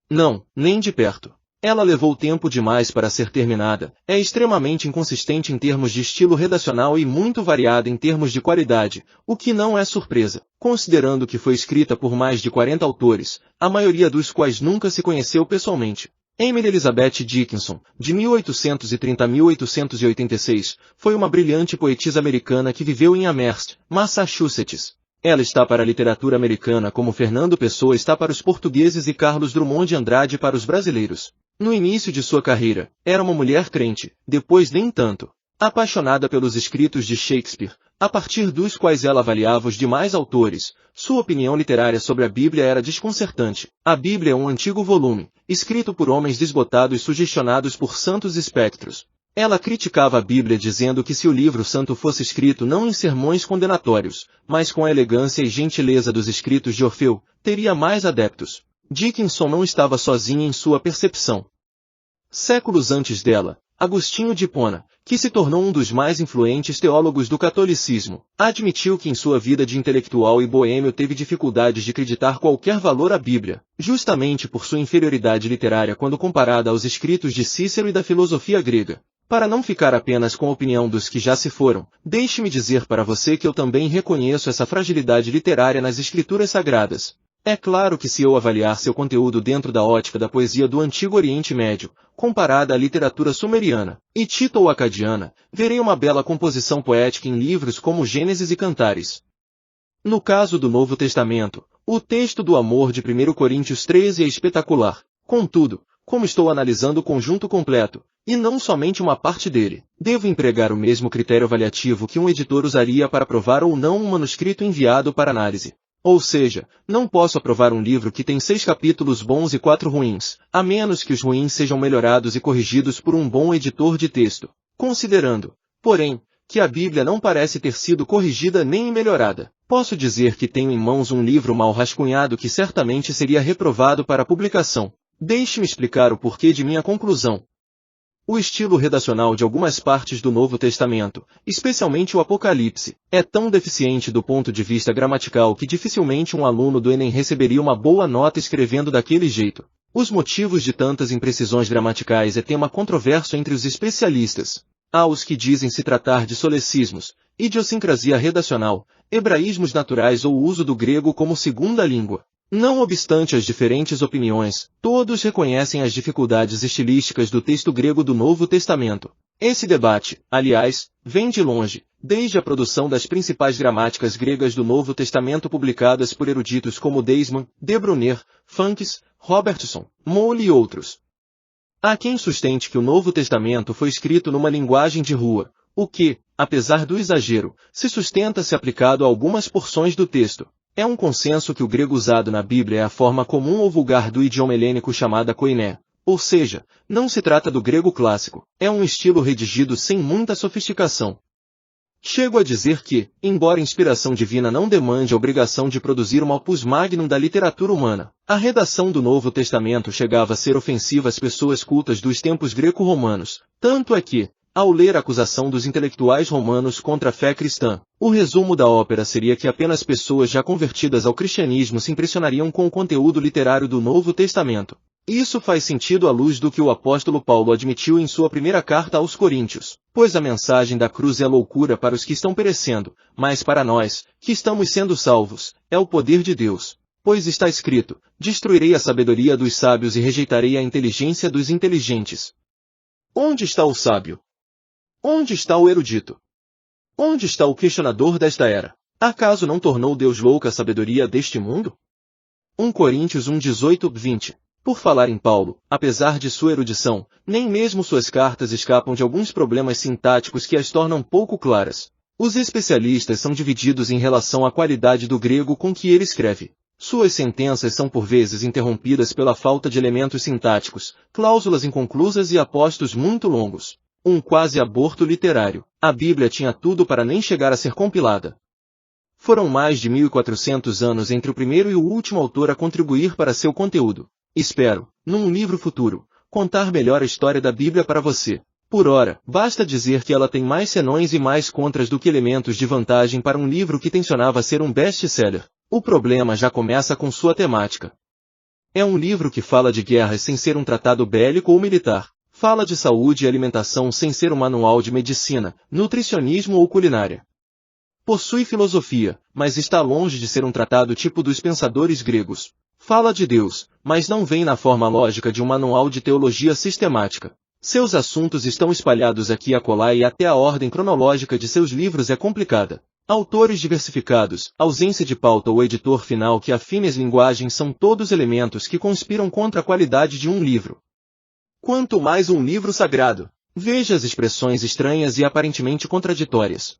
Não, nem de perto. Ela levou tempo demais para ser terminada, é extremamente inconsistente em termos de estilo redacional e muito variada em termos de qualidade, o que não é surpresa, considerando que foi escrita por mais de 40 autores, a maioria dos quais nunca se conheceu pessoalmente. Emily Elizabeth Dickinson, de 1830 a 1886, foi uma brilhante poetisa americana que viveu em Amherst, Massachusetts. Ela está para a literatura americana como Fernando Pessoa está para os portugueses e Carlos Drummond de Andrade para os brasileiros. No início de sua carreira, era uma mulher crente, depois nem tanto. Apaixonada pelos escritos de Shakespeare, a partir dos quais ela avaliava os demais autores, sua opinião literária sobre a Bíblia era desconcertante. A Bíblia é um antigo volume, escrito por homens desbotados sugestionados por santos espectros. Ela criticava a Bíblia dizendo que se o livro santo fosse escrito não em sermões condenatórios, mas com a elegância e gentileza dos escritos de Orfeu, teria mais adeptos. Dickinson não estava sozinha em sua percepção. Séculos antes dela, Agostinho de Hipona, que se tornou um dos mais influentes teólogos do catolicismo, admitiu que em sua vida de intelectual e boêmio teve dificuldades de acreditar qualquer valor à Bíblia, justamente por sua inferioridade literária quando comparada aos escritos de Cícero e da filosofia grega. Para não ficar apenas com a opinião dos que já se foram, deixe-me dizer para você que eu também reconheço essa fragilidade literária nas escrituras sagradas. É claro que se eu avaliar seu conteúdo dentro da ótica da poesia do Antigo Oriente Médio, comparada à literatura sumeriana, hitita ou acadiana, verei uma bela composição poética em livros como Gênesis e Cantares. No caso do Novo Testamento, o texto do amor de 1 Coríntios 13 é espetacular. Contudo, como estou analisando o conjunto completo, e não somente uma parte dele, devo empregar o mesmo critério avaliativo que um editor usaria para aprovar ou não um manuscrito enviado para análise. Ou seja, não posso aprovar um livro que tem 6 capítulos bons e 4 ruins, a menos que os ruins sejam melhorados e corrigidos por um bom editor de texto. Considerando, porém, que a Bíblia não parece ter sido corrigida nem melhorada, posso dizer que tenho em mãos um livro mal rascunhado que certamente seria reprovado para publicação. Deixe-me explicar o porquê de minha conclusão. O estilo redacional de algumas partes do Novo Testamento, especialmente o Apocalipse, é tão deficiente do ponto de vista gramatical que dificilmente um aluno do Enem receberia uma boa nota escrevendo daquele jeito. Os motivos de tantas imprecisões gramaticais é tema controverso entre os especialistas. Há os que dizem se tratar de solecismos, idiosincrasia redacional, hebraísmos naturais ou uso do grego como segunda língua. Não obstante as diferentes opiniões, todos reconhecem as dificuldades estilísticas do texto grego do Novo Testamento. Esse debate, aliás, vem de longe, desde a produção das principais gramáticas gregas do Novo Testamento publicadas por eruditos como Deisman, De Bruner, Funkes, Robertson, Moule e outros. Há quem sustente que o Novo Testamento foi escrito numa linguagem de rua, o que, apesar do exagero, se sustenta se aplicado a algumas porções do texto. É um consenso que o grego usado na Bíblia é a forma comum ou vulgar do idioma helênico chamada koiné, ou seja, não se trata do grego clássico, é um estilo redigido sem muita sofisticação. Chego a dizer que, embora a inspiração divina não demande a obrigação de produzir um opus magnum da literatura humana, a redação do Novo Testamento chegava a ser ofensiva às pessoas cultas dos tempos greco-romanos, tanto é que, ao ler a acusação dos intelectuais romanos contra a fé cristã, o resumo da ópera seria que apenas pessoas já convertidas ao cristianismo se impressionariam com o conteúdo literário do Novo Testamento. Isso faz sentido à luz do que o apóstolo Paulo admitiu em sua primeira carta aos Coríntios, pois a mensagem da cruz é loucura para os que estão perecendo, mas para nós, que estamos sendo salvos, é o poder de Deus. Pois está escrito, destruirei a sabedoria dos sábios e rejeitarei a inteligência dos inteligentes. Onde está o sábio? Onde está o erudito? Onde está o questionador desta era? Acaso não tornou Deus louca a sabedoria deste mundo? 1 Coríntios 1:18-20. Por falar em Paulo, apesar de sua erudição, nem mesmo suas cartas escapam de alguns problemas sintáticos que as tornam pouco claras. Os especialistas são divididos em relação à qualidade do grego com que ele escreve. Suas sentenças são por vezes interrompidas pela falta de elementos sintáticos, cláusulas inconclusas e apostos muito longos. Um quase aborto literário. A Bíblia tinha tudo para nem chegar a ser compilada. Foram mais de 1400 anos entre o primeiro e o último autor a contribuir para seu conteúdo. Espero, num livro futuro, contar melhor a história da Bíblia para você. Por ora, basta dizer que ela tem mais senões e mais contras do que elementos de vantagem para um livro que tensionava ser um best-seller. O problema já começa com sua temática. É um livro que fala de guerras sem ser um tratado bélico ou militar. Fala de saúde e alimentação sem ser um manual de medicina, nutricionismo ou culinária. Possui filosofia, mas está longe de ser um tratado tipo dos pensadores gregos. Fala de Deus, mas não vem na forma lógica de um manual de teologia sistemática. Seus assuntos estão espalhados aqui e acolá e até a ordem cronológica de seus livros é complicada. Autores diversificados, ausência de pauta ou editor final que afine as linguagens são todos elementos que conspiram contra a qualidade de um livro. Quanto mais um livro sagrado. Veja as expressões estranhas e aparentemente contraditórias.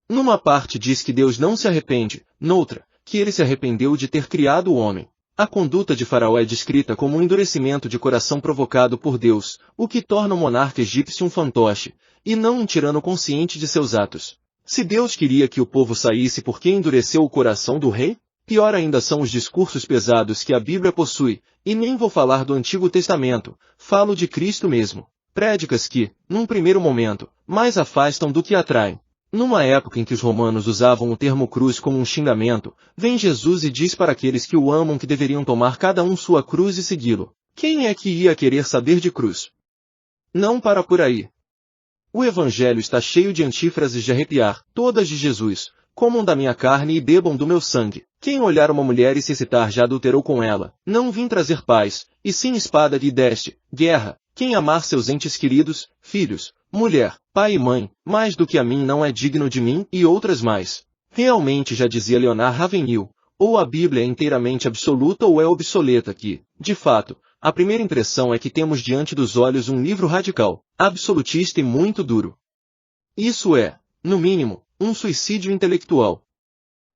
Numa parte diz que Deus não se arrepende, noutra, que ele se arrependeu de ter criado o homem. A conduta de Faraó é descrita como um endurecimento de coração provocado por Deus, o que torna o monarca egípcio um fantoche, e não um tirano consciente de seus atos. Se Deus queria que o povo saísse porque endureceu o coração do rei, pior ainda são os discursos pesados que a Bíblia possui, e nem vou falar do Antigo Testamento, falo de Cristo mesmo. Prédicas que, num primeiro momento, mais afastam do que atraem. Numa época em que os romanos usavam o termo cruz como um xingamento, vem Jesus e diz para aqueles que o amam que deveriam tomar cada um sua cruz e segui-lo. Quem é que ia querer saber de cruz? Não para por aí. O Evangelho está cheio de antífrases de arrepiar, todas de Jesus. Comam da minha carne e bebam do meu sangue. Quem olhar uma mulher e se excitar já adulterou com ela. Não vim trazer paz, e sim espada lhe deste, guerra. Quem amar seus entes queridos, filhos, mulher, pai e mãe, mais do que a mim não é digno de mim, e outras mais. Realmente já dizia Leonard Ravenhill, ou a Bíblia é inteiramente absoluta ou é obsoleta que, de fato, a primeira impressão é que temos diante dos olhos um livro radical, absolutista e muito duro. Isso é, no mínimo, um suicídio intelectual.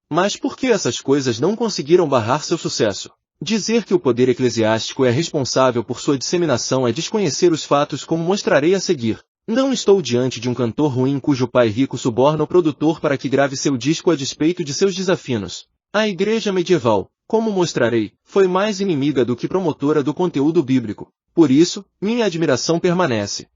Mas por que essas coisas não conseguiram barrar seu sucesso? Dizer que o poder eclesiástico é responsável por sua disseminação é desconhecer os fatos como mostrarei a seguir. Não estou diante de um cantor ruim cujo pai rico suborna o produtor para que grave seu disco a despeito de seus desafinos. A igreja medieval, como mostrarei, foi mais inimiga do que promotora do conteúdo bíblico. Por isso, minha admiração permanece.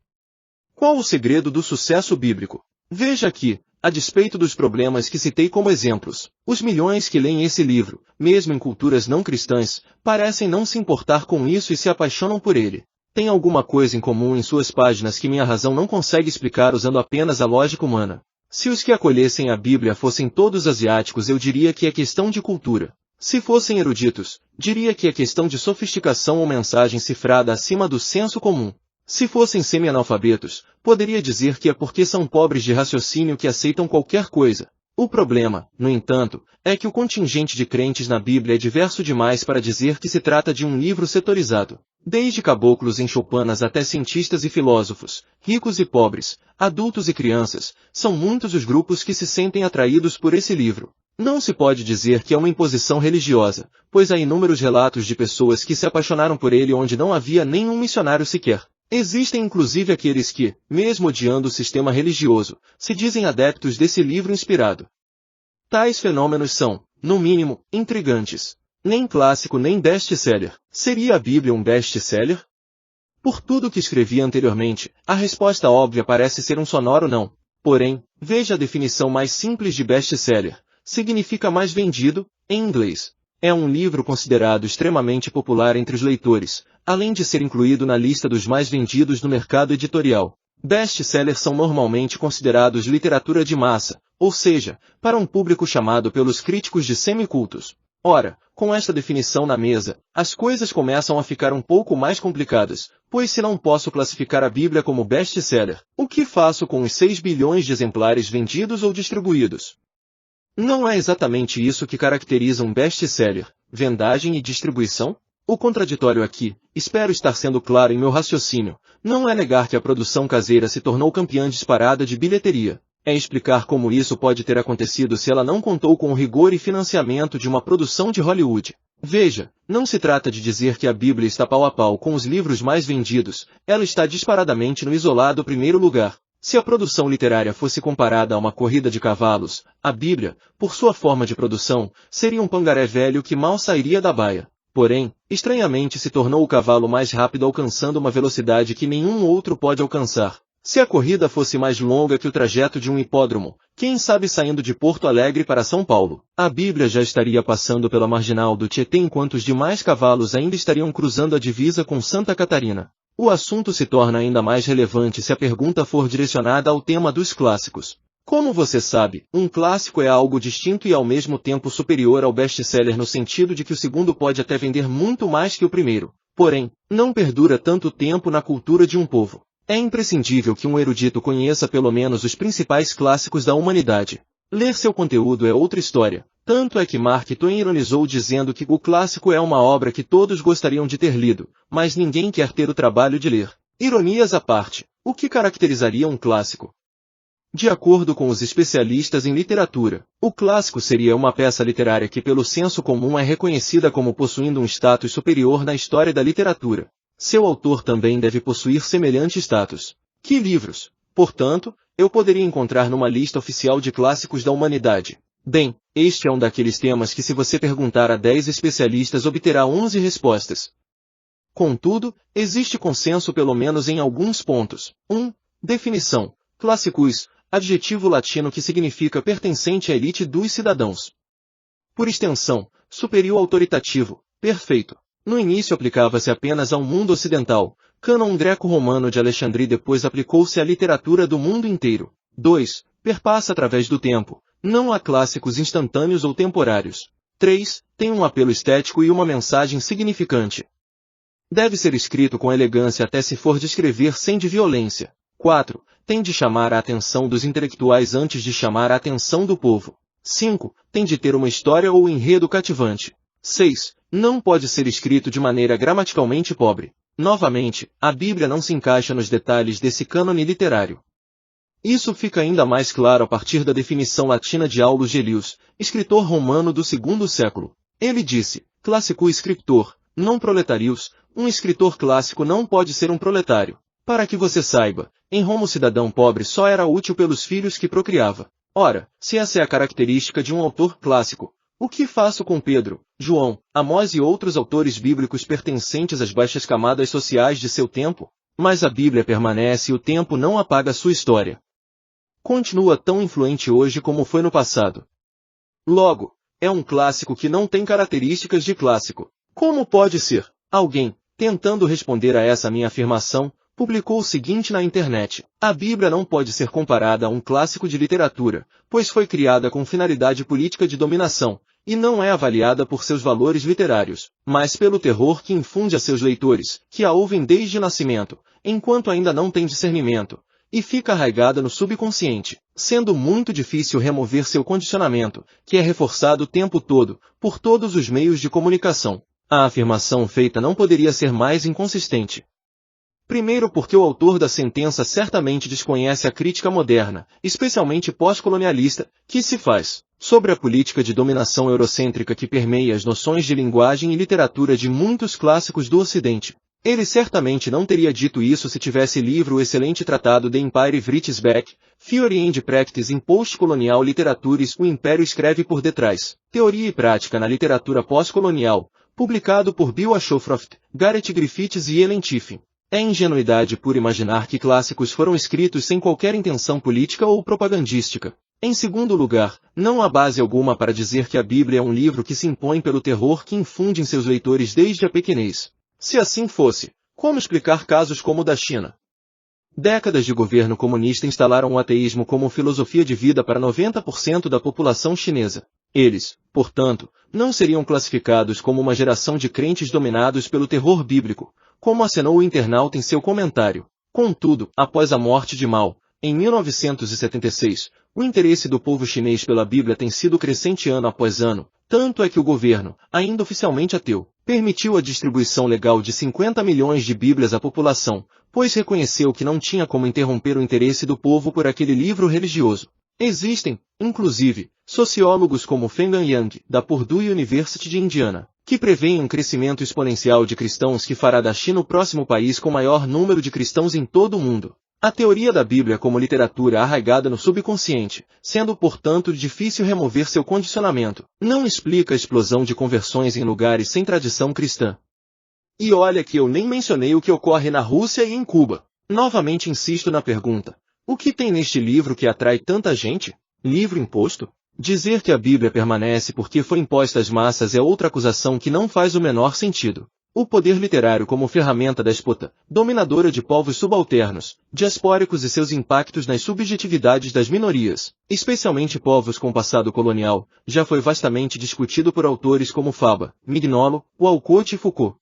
Qual o segredo do sucesso bíblico? Veja aqui, a despeito dos problemas que citei como exemplos, os milhões que leem esse livro, mesmo em culturas não cristãs, parecem não se importar com isso e se apaixonam por ele. Tem alguma coisa em comum em suas páginas que minha razão não consegue explicar usando apenas a lógica humana. Se os que acolhessem a Bíblia fossem todos asiáticos, eu diria que é questão de cultura. Se fossem eruditos, diria que é questão de sofisticação ou mensagem cifrada acima do senso comum. Se fossem semi-analfabetos, poderia dizer que é porque são pobres de raciocínio que aceitam qualquer coisa. O problema, no entanto, é que o contingente de crentes na Bíblia é diverso demais para dizer que se trata de um livro setorizado. Desde caboclos em choupanas até cientistas e filósofos, ricos e pobres, adultos e crianças, são muitos os grupos que se sentem atraídos por esse livro. Não se pode dizer que é uma imposição religiosa, pois há inúmeros relatos de pessoas que se apaixonaram por ele onde não havia nenhum missionário sequer. Existem inclusive aqueles que, mesmo odiando o sistema religioso, se dizem adeptos desse livro inspirado. Tais fenômenos são, no mínimo, intrigantes. Nem clássico nem best-seller. Seria a Bíblia um best-seller? Por tudo que escrevi anteriormente, a resposta óbvia parece ser um sonoro não. Porém, veja a definição mais simples de best-seller. Significa mais vendido, em inglês. É um livro considerado extremamente popular entre os leitores, além de ser incluído na lista dos mais vendidos no mercado editorial. Best-sellers são normalmente considerados literatura de massa, ou seja, para um público chamado pelos críticos de semicultos. Ora, com esta definição na mesa, as coisas começam a ficar um pouco mais complicadas, pois se não posso classificar a Bíblia como best-seller, o que faço com os 6 bilhões de exemplares vendidos ou distribuídos? Não é exatamente isso que caracteriza um best-seller, vendagem e distribuição? O contraditório aqui, espero estar sendo claro em meu raciocínio, não é negar que a produção caseira se tornou campeã disparada de bilheteria. É explicar como isso pode ter acontecido se ela não contou com o rigor e financiamento de uma produção de Hollywood. Veja, não se trata de dizer que a Bíblia está pau a pau com os livros mais vendidos, ela está disparadamente no isolado primeiro lugar. Se a produção literária fosse comparada a uma corrida de cavalos, a Bíblia, por sua forma de produção, seria um pangaré velho que mal sairia da baia. Porém, estranhamente se tornou o cavalo mais rápido alcançando uma velocidade que nenhum outro pode alcançar. Se a corrida fosse mais longa que o trajeto de um hipódromo, quem sabe saindo de Porto Alegre para São Paulo, a Bíblia já estaria passando pela marginal do Tietê enquanto os demais cavalos ainda estariam cruzando a divisa com Santa Catarina. O assunto se torna ainda mais relevante se a pergunta for direcionada ao tema dos clássicos. Como você sabe, um clássico é algo distinto e ao mesmo tempo superior ao best-seller no sentido de que o segundo pode até vender muito mais que o primeiro. Porém, não perdura tanto tempo na cultura de um povo. É imprescindível que um erudito conheça pelo menos os principais clássicos da humanidade. Ler seu conteúdo é outra história. Tanto é que Mark Twain ironizou dizendo que o clássico é uma obra que todos gostariam de ter lido, mas ninguém quer ter o trabalho de ler. Ironias à parte, o que caracterizaria um clássico? De acordo com os especialistas em literatura, o clássico seria uma peça literária que pelo senso comum é reconhecida como possuindo um status superior na história da literatura. Seu autor também deve possuir semelhante status. Que livros, portanto, eu poderia encontrar numa lista oficial de clássicos da humanidade? Bem, este é um daqueles temas que se você perguntar a 10 especialistas obterá 11 respostas. Contudo, existe consenso pelo menos em alguns pontos. 1. Definição. Classicus, adjetivo latino que significa pertencente à elite dos cidadãos. Por extensão, superior autoritativo, perfeito. No início aplicava-se apenas ao mundo ocidental, cânon greco-romano de Alexandria depois aplicou-se à literatura do mundo inteiro. 2. Perpassa através do tempo, não há clássicos instantâneos ou temporários. 3. Tem um apelo estético e uma mensagem significante. Deve ser escrito com elegância até se for de escrever sem de violência. 4. Tem de chamar a atenção dos intelectuais antes de chamar a atenção do povo. 5. Tem de ter uma história ou enredo cativante. 6. Não pode ser escrito de maneira gramaticalmente pobre. Novamente, a Bíblia não se encaixa nos detalhes desse cânone literário. Isso fica ainda mais claro a partir da definição latina de Aulus Gellius, escritor romano do segundo século. Ele disse, classico scriptor, não proletarius, um escritor clássico não pode ser um proletário. Para que você saiba, em Roma o cidadão pobre só era útil pelos filhos que procriava. Ora, se essa é a característica de um autor clássico, o que faço com Pedro, João, Amós e outros autores bíblicos pertencentes às baixas camadas sociais de seu tempo? Mas a Bíblia permanece e o tempo não apaga sua história. Continua tão influente hoje como foi no passado. Logo, é um clássico que não tem características de clássico. Como pode ser? Alguém, tentando responder a essa minha afirmação, publicou o seguinte na internet. A Bíblia não pode ser comparada a um clássico de literatura, pois foi criada com finalidade política de dominação, e não é avaliada por seus valores literários, mas pelo terror que infunde a seus leitores, que a ouvem desde o nascimento, enquanto ainda não têm discernimento, e fica arraigada no subconsciente, sendo muito difícil remover seu condicionamento, que é reforçado o tempo todo, por todos os meios de comunicação. A afirmação feita não poderia ser mais inconsistente. Primeiro porque o autor da sentença certamente desconhece a crítica moderna, especialmente pós-colonialista, que se faz sobre a política de dominação eurocêntrica que permeia as noções de linguagem e literatura de muitos clássicos do Ocidente. Ele certamente não teria dito isso se tivesse lido o excelente tratado The Empire Writes Back, Theory and Practice in Post-Colonial Literatures. O Império escreve por detrás, Teoria e Prática na Literatura Pós-Colonial, publicado por Bill Ashcroft, Garrett Griffiths e Ellen Tiffin. É ingenuidade pura imaginar que clássicos foram escritos sem qualquer intenção política ou propagandística. Em segundo lugar, não há base alguma para dizer que a Bíblia é um livro que se impõe pelo terror que infunde em seus leitores desde a pequenez. Se assim fosse, como explicar casos como o da China? Décadas de governo comunista instalaram o ateísmo como filosofia de vida para 90% da população chinesa. Eles, portanto, não seriam classificados como uma geração de crentes dominados pelo terror bíblico, como acenou o internauta em seu comentário. Contudo, após a morte de Mao, em 1976, o interesse do povo chinês pela Bíblia tem sido crescente ano após ano, tanto é que o governo, ainda oficialmente ateu, permitiu a distribuição legal de 50 milhões de Bíblias à população, pois reconheceu que não tinha como interromper o interesse do povo por aquele livro religioso. Existem, inclusive, sociólogos como Feng Yang, da Purdue University de Indiana, que prevêem um crescimento exponencial de cristãos que fará da China o próximo país com maior número de cristãos em todo o mundo. A teoria da Bíblia como literatura arraigada no subconsciente, sendo portanto difícil remover seu condicionamento, não explica a explosão de conversões em lugares sem tradição cristã. E olha que eu nem mencionei o que ocorre na Rússia e em Cuba. Novamente insisto na pergunta: o que tem neste livro que atrai tanta gente? Livro imposto? Dizer que a Bíblia permanece porque foi imposta às massas é outra acusação que não faz o menor sentido. O poder literário como ferramenta déspota, dominadora de povos subalternos, diaspóricos e seus impactos nas subjetividades das minorias, especialmente povos com passado colonial, já foi vastamente discutido por autores como Faba, Mignolo, Walcott e Foucault.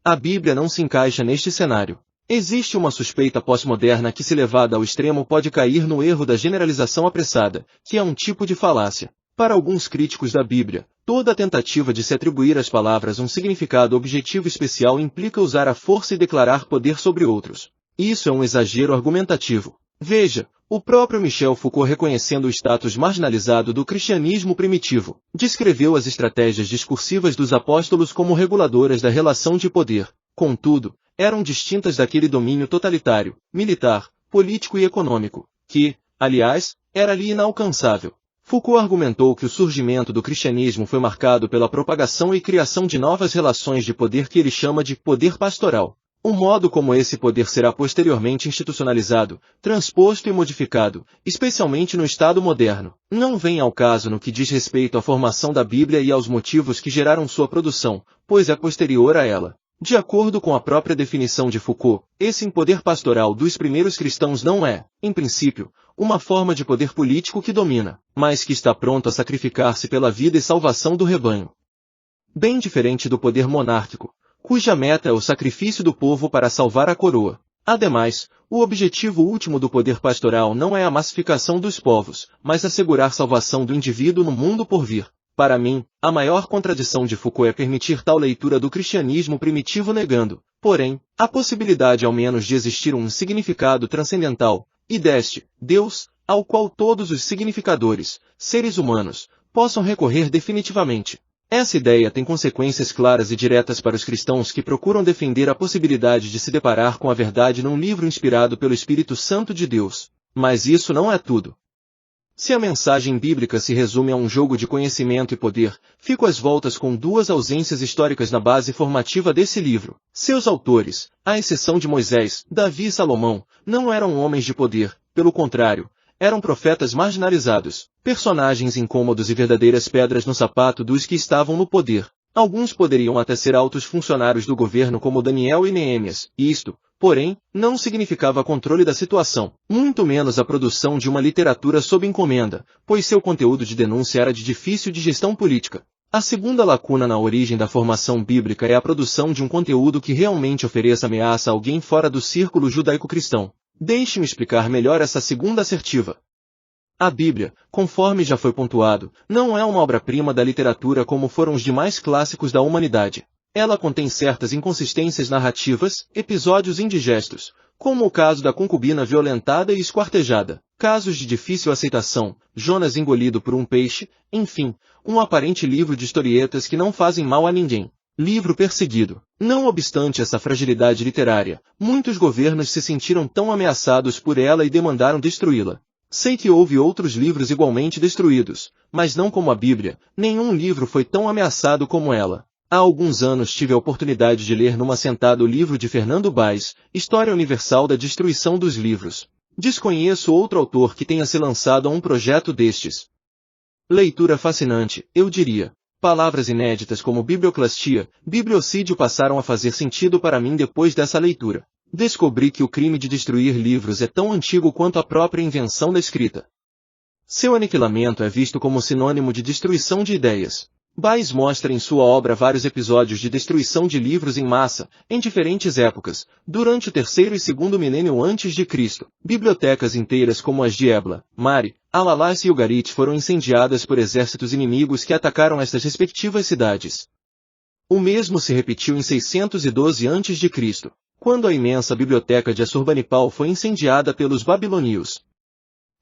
A Bíblia não se encaixa neste cenário. Existe uma suspeita pós-moderna que, se levada ao extremo, pode cair no erro da generalização apressada, que é um tipo de falácia. Para alguns críticos da Bíblia, toda tentativa de se atribuir às palavras um significado objetivo especial implica usar a força e declarar poder sobre outros. Isso é um exagero argumentativo. Veja, o próprio Michel Foucault, reconhecendo o status marginalizado do cristianismo primitivo, descreveu as estratégias discursivas dos apóstolos como reguladoras da relação de poder. Contudo, eram distintas daquele domínio totalitário, militar, político e econômico, que, aliás, era ali inalcançável. Foucault argumentou que o surgimento do cristianismo foi marcado pela propagação e criação de novas relações de poder que ele chama de poder pastoral. O modo como esse poder será posteriormente institucionalizado, transposto e modificado, especialmente no Estado moderno, não vem ao caso no que diz respeito à formação da Bíblia e aos motivos que geraram sua produção, pois é posterior a ela. De acordo com a própria definição de Foucault, esse poder pastoral dos primeiros cristãos não é, em princípio, uma forma de poder político que domina, mas que está pronto a sacrificar-se pela vida e salvação do rebanho. Bem diferente do poder monárquico, cuja meta é o sacrifício do povo para salvar a coroa. Ademais, o objetivo último do poder pastoral não é a massificação dos povos, mas assegurar salvação do indivíduo no mundo por vir. Para mim, a maior contradição de Foucault é permitir tal leitura do cristianismo primitivo negando, porém, a possibilidade ao menos de existir um significado transcendental, e deste, Deus, ao qual todos os significadores, seres humanos, possam recorrer definitivamente. Essa ideia tem consequências claras e diretas para os cristãos que procuram defender a possibilidade de se deparar com a verdade num livro inspirado pelo Espírito Santo de Deus. Mas isso não é tudo. Se a mensagem bíblica se resume a um jogo de conhecimento e poder, fico às voltas com duas ausências históricas na base formativa desse livro. Seus autores, à exceção de Moisés, Davi e Salomão, não eram homens de poder, pelo contrário, eram profetas marginalizados, personagens incômodos e verdadeiras pedras no sapato dos que estavam no poder. Alguns poderiam até ser altos funcionários do governo como Daniel e Neemias, e isto, porém, não significava controle da situação, muito menos a produção de uma literatura sob encomenda, pois seu conteúdo de denúncia era de difícil digestão política. A segunda lacuna na origem da formação bíblica é a produção de um conteúdo que realmente ofereça ameaça a alguém fora do círculo judaico-cristão. Deixe-me explicar melhor essa segunda assertiva. A Bíblia, conforme já foi pontuado, não é uma obra-prima da literatura como foram os demais clássicos da humanidade. Ela contém certas inconsistências narrativas, episódios indigestos, como o caso da concubina violentada e esquartejada, casos de difícil aceitação, Jonas engolido por um peixe, enfim, um aparente livro de historietas que não fazem mal a ninguém. Livro perseguido. Não obstante essa fragilidade literária, muitos governos se sentiram tão ameaçados por ela e demandaram destruí-la. Sei que houve outros livros igualmente destruídos, mas não como a Bíblia, nenhum livro foi tão ameaçado como ela. Há alguns anos tive a oportunidade de ler numa sentada o livro de Fernando Baes, História Universal da Destruição dos Livros. Desconheço outro autor que tenha se lançado a um projeto destes. Leitura fascinante, eu diria. Palavras inéditas como biblioclastia, bibliocídio passaram a fazer sentido para mim depois dessa leitura. Descobri que o crime de destruir livros é tão antigo quanto a própria invenção da escrita. Seu aniquilamento é visto como sinônimo de destruição de ideias. Baes mostra em sua obra vários episódios de destruição de livros em massa, em diferentes épocas, durante o terceiro e segundo milênio antes de Cristo. Bibliotecas inteiras como as de Ebla, Mari, Al-Alas e Ugarit foram incendiadas por exércitos inimigos que atacaram estas respectivas cidades. O mesmo se repetiu em 612 a.C., quando a imensa biblioteca de Assurbanipal foi incendiada pelos babilônios.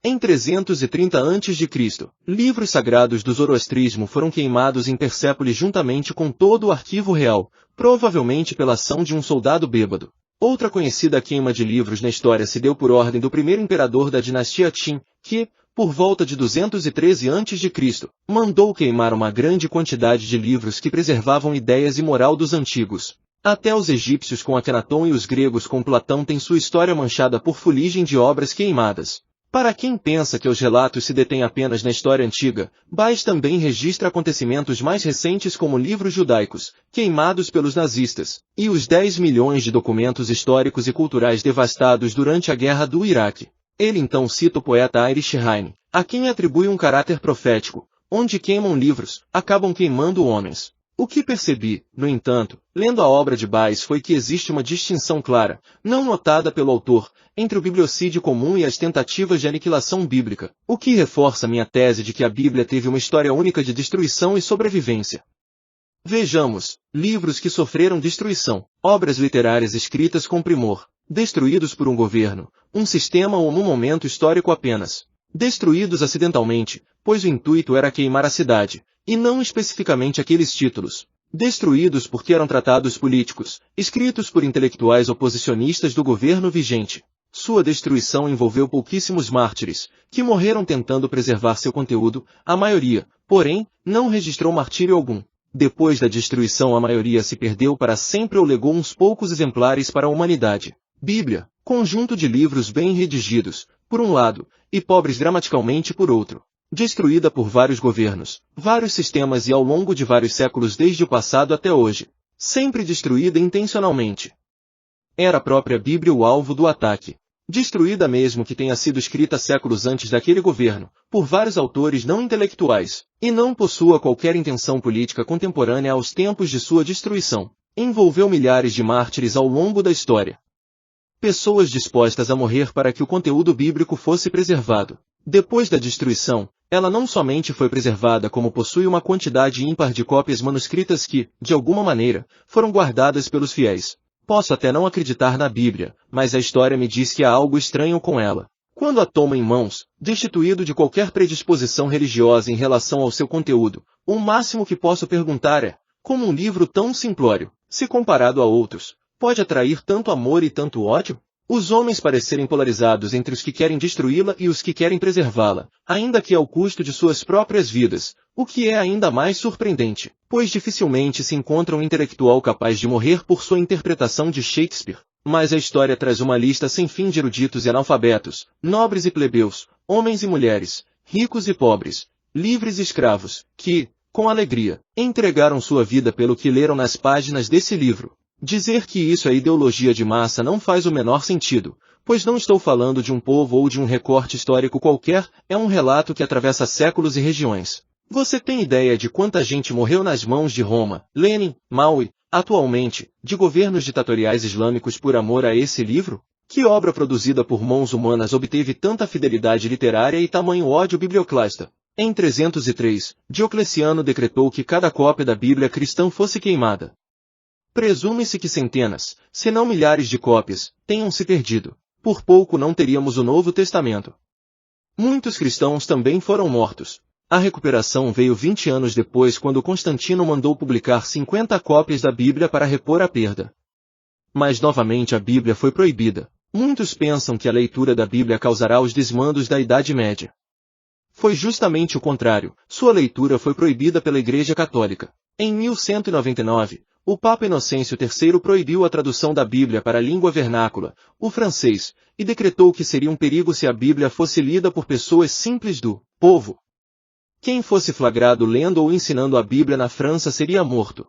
Em 330 a.C., livros sagrados do zoroastrismo foram queimados em Persépolis juntamente com todo o arquivo real, provavelmente pela ação de um soldado bêbado. Outra conhecida queima de livros na história se deu por ordem do primeiro imperador da dinastia Qin, que, por volta de 213 a.C., mandou queimar uma grande quantidade de livros que preservavam ideias e moral dos antigos. Até os egípcios com Akenaton e os gregos com Platão têm sua história manchada por fuligem de obras queimadas. Para quem pensa que os relatos se detêm apenas na história antiga, Baes também registra acontecimentos mais recentes como livros judaicos, queimados pelos nazistas, e os 10 milhões de documentos históricos e culturais devastados durante a Guerra do Iraque. Ele então cita o poeta Irish Heine, a quem atribui um caráter profético: onde queimam livros, acabam queimando homens. O que percebi, no entanto, lendo a obra de Baes foi que existe uma distinção clara, não notada pelo autor, entre o bibliocídio comum e as tentativas de aniquilação bíblica, o que reforça minha tese de que a Bíblia teve uma história única de destruição e sobrevivência. Vejamos, livros que sofreram destruição, obras literárias escritas com primor, destruídos por um governo, um sistema ou um momento histórico apenas, destruídos acidentalmente, pois o intuito era queimar a cidade, e não especificamente aqueles títulos. Destruídos porque eram tratados políticos, escritos por intelectuais oposicionistas do governo vigente. Sua destruição envolveu pouquíssimos mártires, que morreram tentando preservar seu conteúdo, a maioria, porém, não registrou martírio algum. Depois da destruição a maioria se perdeu para sempre ou legou uns poucos exemplares para a humanidade. Bíblia, conjunto de livros bem redigidos, por um lado, e pobres gramaticalmente por outro. Destruída por vários governos, vários sistemas e ao longo de vários séculos desde o passado até hoje. Sempre destruída intencionalmente. Era a própria Bíblia o alvo do ataque. Destruída mesmo que tenha sido escrita séculos antes daquele governo, por vários autores não intelectuais, e não possua qualquer intenção política contemporânea aos tempos de sua destruição. Envolveu milhares de mártires ao longo da história. Pessoas dispostas a morrer para que o conteúdo bíblico fosse preservado. Depois da destruição, ela não somente foi preservada como possui uma quantidade ímpar de cópias manuscritas que, de alguma maneira, foram guardadas pelos fiéis. Posso até não acreditar na Bíblia, mas a história me diz que há algo estranho com ela. Quando a tomo em mãos, destituído de qualquer predisposição religiosa em relação ao seu conteúdo, o máximo que posso perguntar é, como um livro tão simplório, se comparado a outros, pode atrair tanto amor e tanto ódio? Os homens parecerem polarizados entre os que querem destruí-la e os que querem preservá-la, ainda que ao custo de suas próprias vidas, o que é ainda mais surpreendente, pois dificilmente se encontra um intelectual capaz de morrer por sua interpretação de Shakespeare. Mas a história traz uma lista sem fim de eruditos e analfabetos, nobres e plebeus, homens e mulheres, ricos e pobres, livres e escravos, que, com alegria, entregaram sua vida pelo que leram nas páginas desse livro. Dizer que isso é ideologia de massa não faz o menor sentido, pois não estou falando de um povo ou de um recorte histórico qualquer, é um relato que atravessa séculos e regiões. Você tem ideia de quanta gente morreu nas mãos de Roma, Lenin, Mao e, atualmente, de governos ditatoriais islâmicos por amor a esse livro? Que obra produzida por mãos humanas obteve tanta fidelidade literária e tamanho ódio biblioclasta? Em 303, Diocleciano decretou que cada cópia da Bíblia cristã fosse queimada. Presume-se que centenas, se não milhares de cópias, tenham se perdido. Por pouco não teríamos o Novo Testamento. Muitos cristãos também foram mortos. A recuperação veio 20 anos depois, quando Constantino mandou publicar 50 cópias da Bíblia para repor a perda. Mas novamente a Bíblia foi proibida. Muitos pensam que a leitura da Bíblia causará os desmandos da Idade Média. Foi justamente o contrário, sua leitura foi proibida pela Igreja Católica. Em 1199, o Papa Inocêncio III proibiu a tradução da Bíblia para a língua vernácula, o francês, e decretou que seria um perigo se a Bíblia fosse lida por pessoas simples do povo. Quem fosse flagrado lendo ou ensinando a Bíblia na França seria morto.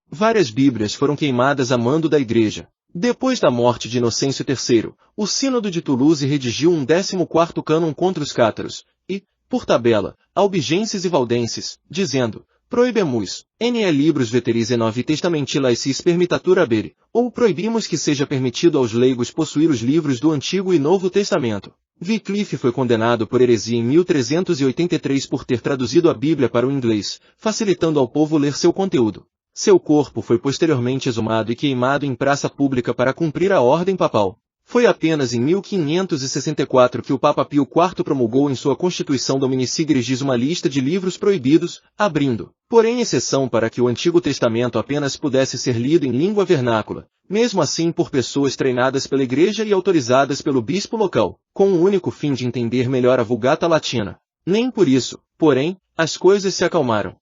Várias Bíblias foram queimadas a mando da Igreja. Depois da morte de Inocêncio III, o Sínodo de Toulouse redigiu um 14º cânon contra os cátaros, e, por tabela, albigenses e valdenses, dizendo: proibemus, ne libros veteris e novi testamenti laicis permitatur habere, ou proibimos que seja permitido aos leigos possuir os livros do Antigo e Novo Testamento. Wycliffe foi condenado por heresia em 1383 por ter traduzido a Bíblia para o inglês, facilitando ao povo ler seu conteúdo. Seu corpo foi posteriormente exumado e queimado em praça pública para cumprir a ordem papal. Foi apenas em 1564 que o Papa Pio IV promulgou em sua Constituição Dominici Gregis uma lista de livros proibidos, abrindo, porém, exceção para que o Antigo Testamento apenas pudesse ser lido em língua vernácula, mesmo assim por pessoas treinadas pela Igreja e autorizadas pelo bispo local, com o único fim de entender melhor a Vulgata Latina. Nem por isso, porém, as coisas se acalmaram.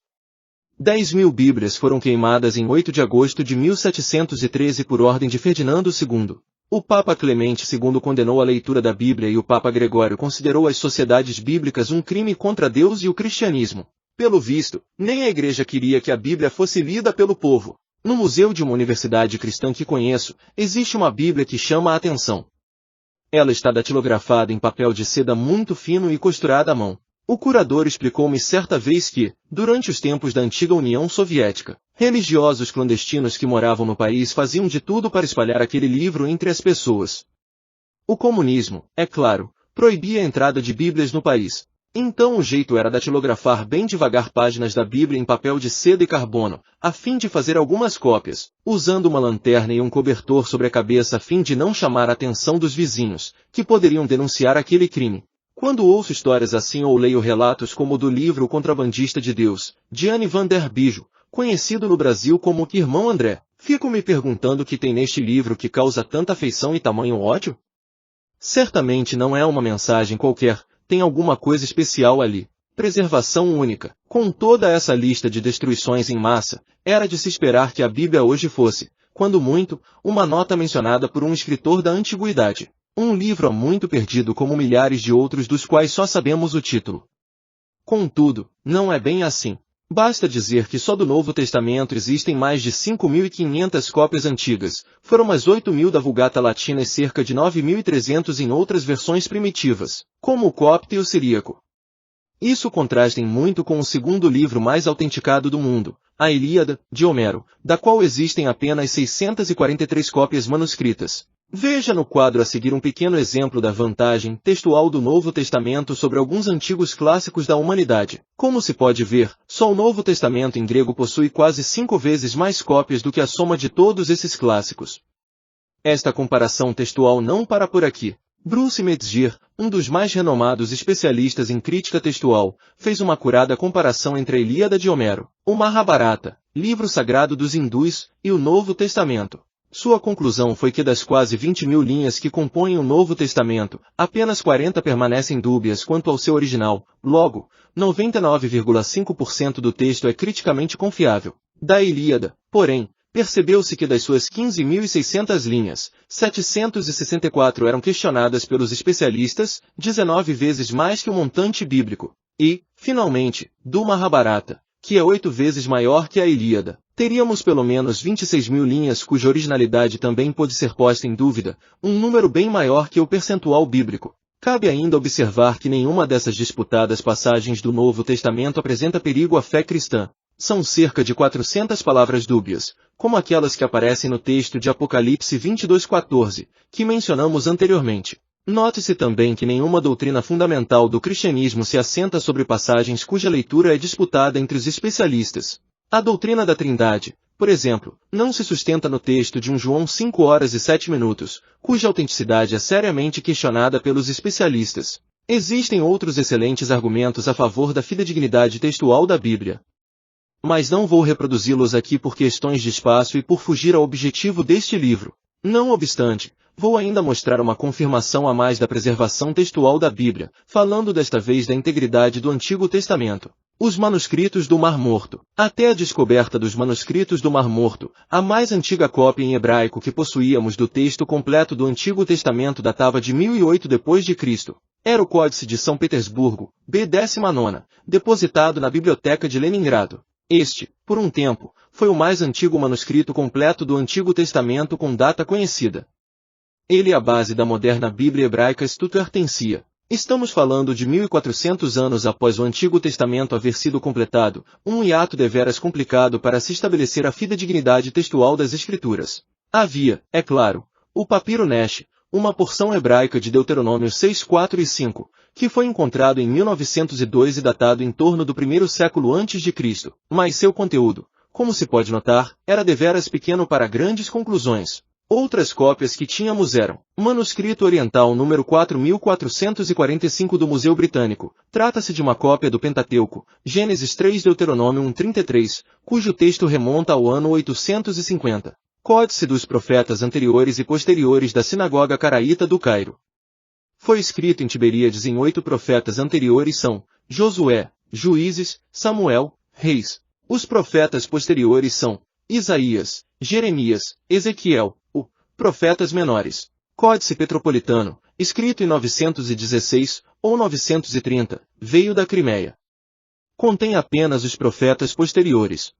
10.000 Bíblias foram queimadas em 8 de agosto de 1713 por ordem de Ferdinando II. O Papa Clemente II condenou a leitura da Bíblia e o Papa Gregório considerou as sociedades bíblicas um crime contra Deus e o cristianismo. Pelo visto, nem a Igreja queria que a Bíblia fosse lida pelo povo. No museu de uma universidade cristã que conheço, existe uma Bíblia que chama a atenção. Ela está datilografada em papel de seda muito fino e costurada à mão. O curador explicou-me certa vez que, durante os tempos da antiga União Soviética, religiosos clandestinos que moravam no país faziam de tudo para espalhar aquele livro entre as pessoas. O comunismo, é claro, proibia a entrada de Bíblias no país. Então o jeito era datilografar bem devagar páginas da Bíblia em papel de seda e carbono, a fim de fazer algumas cópias, usando uma lanterna e um cobertor sobre a cabeça a fim de não chamar a atenção dos vizinhos, que poderiam denunciar aquele crime. Quando ouço histórias assim ou leio relatos como o do livro O Contrabandista de Deus, de Anne van der Bijo, conhecido no Brasil como Irmão André, fico me perguntando o que tem neste livro que causa tanta afeição e tamanho ódio? Certamente não é uma mensagem qualquer, tem alguma coisa especial ali. Preservação única. Com toda essa lista de destruições em massa, era de se esperar que a Bíblia hoje fosse, quando muito, uma nota mencionada por um escritor da antiguidade. Um livro há muito perdido como milhares de outros dos quais só sabemos o título. Contudo, não é bem assim. Basta dizer que só do Novo Testamento existem mais de 5.500 cópias antigas, foram mais 8.000 da Vulgata Latina e cerca de 9.300 em outras versões primitivas, como o copto e o siríaco. Isso contrasta muito com o segundo livro mais autenticado do mundo, a Ilíada, de Homero, da qual existem apenas 643 cópias manuscritas. Veja no quadro a seguir um pequeno exemplo da vantagem textual do Novo Testamento sobre alguns antigos clássicos da humanidade. Como se pode ver, só o Novo Testamento em grego possui quase 5 vezes mais cópias do que a soma de todos esses clássicos. Esta comparação textual não para por aqui. Bruce Metzger, um dos mais renomados especialistas em crítica textual, fez uma acurada comparação entre a Ilíada de Homero, o Mahabharata, livro sagrado dos hindus, e o Novo Testamento. Sua conclusão foi que das quase 20.000 linhas que compõem o Novo Testamento, apenas 40 permanecem dúbias quanto ao seu original, logo, 99,5% do texto é criticamente confiável. Da Ilíada, porém, percebeu-se que das suas 15.600 linhas, 764 eram questionadas pelos especialistas, 19 vezes mais que o montante bíblico. E, finalmente, do Mahabharata, que é 8 vezes maior que a Ilíada, teríamos pelo menos 26.000 linhas cuja originalidade também pode ser posta em dúvida, um número bem maior que o percentual bíblico. Cabe ainda observar que nenhuma dessas disputadas passagens do Novo Testamento apresenta perigo à fé cristã. São cerca de 400 palavras dúbias, como aquelas que aparecem no texto de Apocalipse 22:14, que mencionamos anteriormente. Note-se também que nenhuma doutrina fundamental do cristianismo se assenta sobre passagens cuja leitura é disputada entre os especialistas. A doutrina da Trindade, por exemplo, não se sustenta no texto de 1 João 5 horas e 7 minutos, cuja autenticidade é seriamente questionada pelos especialistas. Existem outros excelentes argumentos a favor da fidedignidade textual da Bíblia, mas não vou reproduzi-los aqui por questões de espaço e por fugir ao objetivo deste livro. Não obstante, vou ainda mostrar uma confirmação a mais da preservação textual da Bíblia, falando desta vez da integridade do Antigo Testamento. Os manuscritos do Mar Morto. Até a descoberta dos manuscritos do Mar Morto, a mais antiga cópia em hebraico que possuíamos do texto completo do Antigo Testamento datava de 1008 d.C. Era o Códice de São Petersburgo, B19, depositado na Biblioteca de Leningrado. Este, por um tempo, foi o mais antigo manuscrito completo do Antigo Testamento com data conhecida. Ele é a base da moderna Bíblia hebraica Stuttgartensia. Estamos falando de 1400 anos após o Antigo Testamento haver sido completado, um hiato deveras complicado para se estabelecer a fidedignidade textual das Escrituras. Havia, é claro, o Papiro Nesh, uma porção hebraica de Deuteronômio 6, 4 e 5, que foi encontrado em 1902 e datado em torno do primeiro século a.C., mas seu conteúdo, como se pode notar, era deveras pequeno para grandes conclusões. Outras cópias que tínhamos eram: Manuscrito Oriental número 4445 do Museu Britânico. Trata-se de uma cópia do Pentateuco, Gênesis 3 Deuteronômio 1:33, cujo texto remonta ao ano 850. Códice dos Profetas Anteriores e Posteriores da Sinagoga Caraíta do Cairo. Foi escrito em Tiberíades em 8 profetas anteriores são Josué, Juízes, Samuel, Reis. Os profetas posteriores são Isaías, Jeremias, Ezequiel, profetas menores. Códice Petropolitano, escrito em 916 ou 930, veio da Crimeia. Contém apenas os profetas posteriores.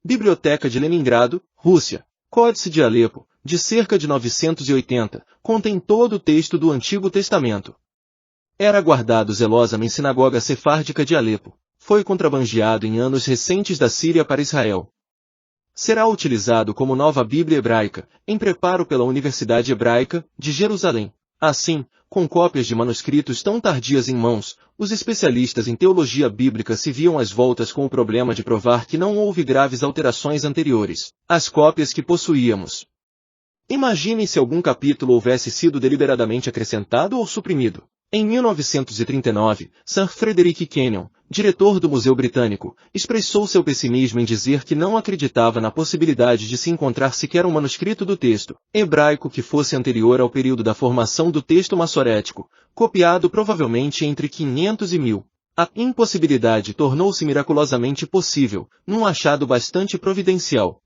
Biblioteca de Leningrado, Rússia. Códice de Alepo, de cerca de 980, contém todo o texto do Antigo Testamento. Era guardado zelosamente em sinagoga sefárdica de Alepo. Foi contrabandeado em anos recentes da Síria para Israel. Será utilizado como nova Bíblia hebraica, em preparo pela Universidade Hebraica de Jerusalém. Assim, com cópias de manuscritos tão tardias em mãos, os especialistas em teologia bíblica se viam às voltas com o problema de provar que não houve graves alterações anteriores às cópias que possuíamos. Imaginem se algum capítulo houvesse sido deliberadamente acrescentado ou suprimido. Em 1939, Sir Frederick Kenyon, diretor do Museu Britânico, expressou seu pessimismo em dizer que não acreditava na possibilidade de se encontrar sequer um manuscrito do texto hebraico que fosse anterior ao período da formação do texto massorético, copiado provavelmente entre 500 e 1000. A impossibilidade tornou-se miraculosamente possível, num achado bastante providencial.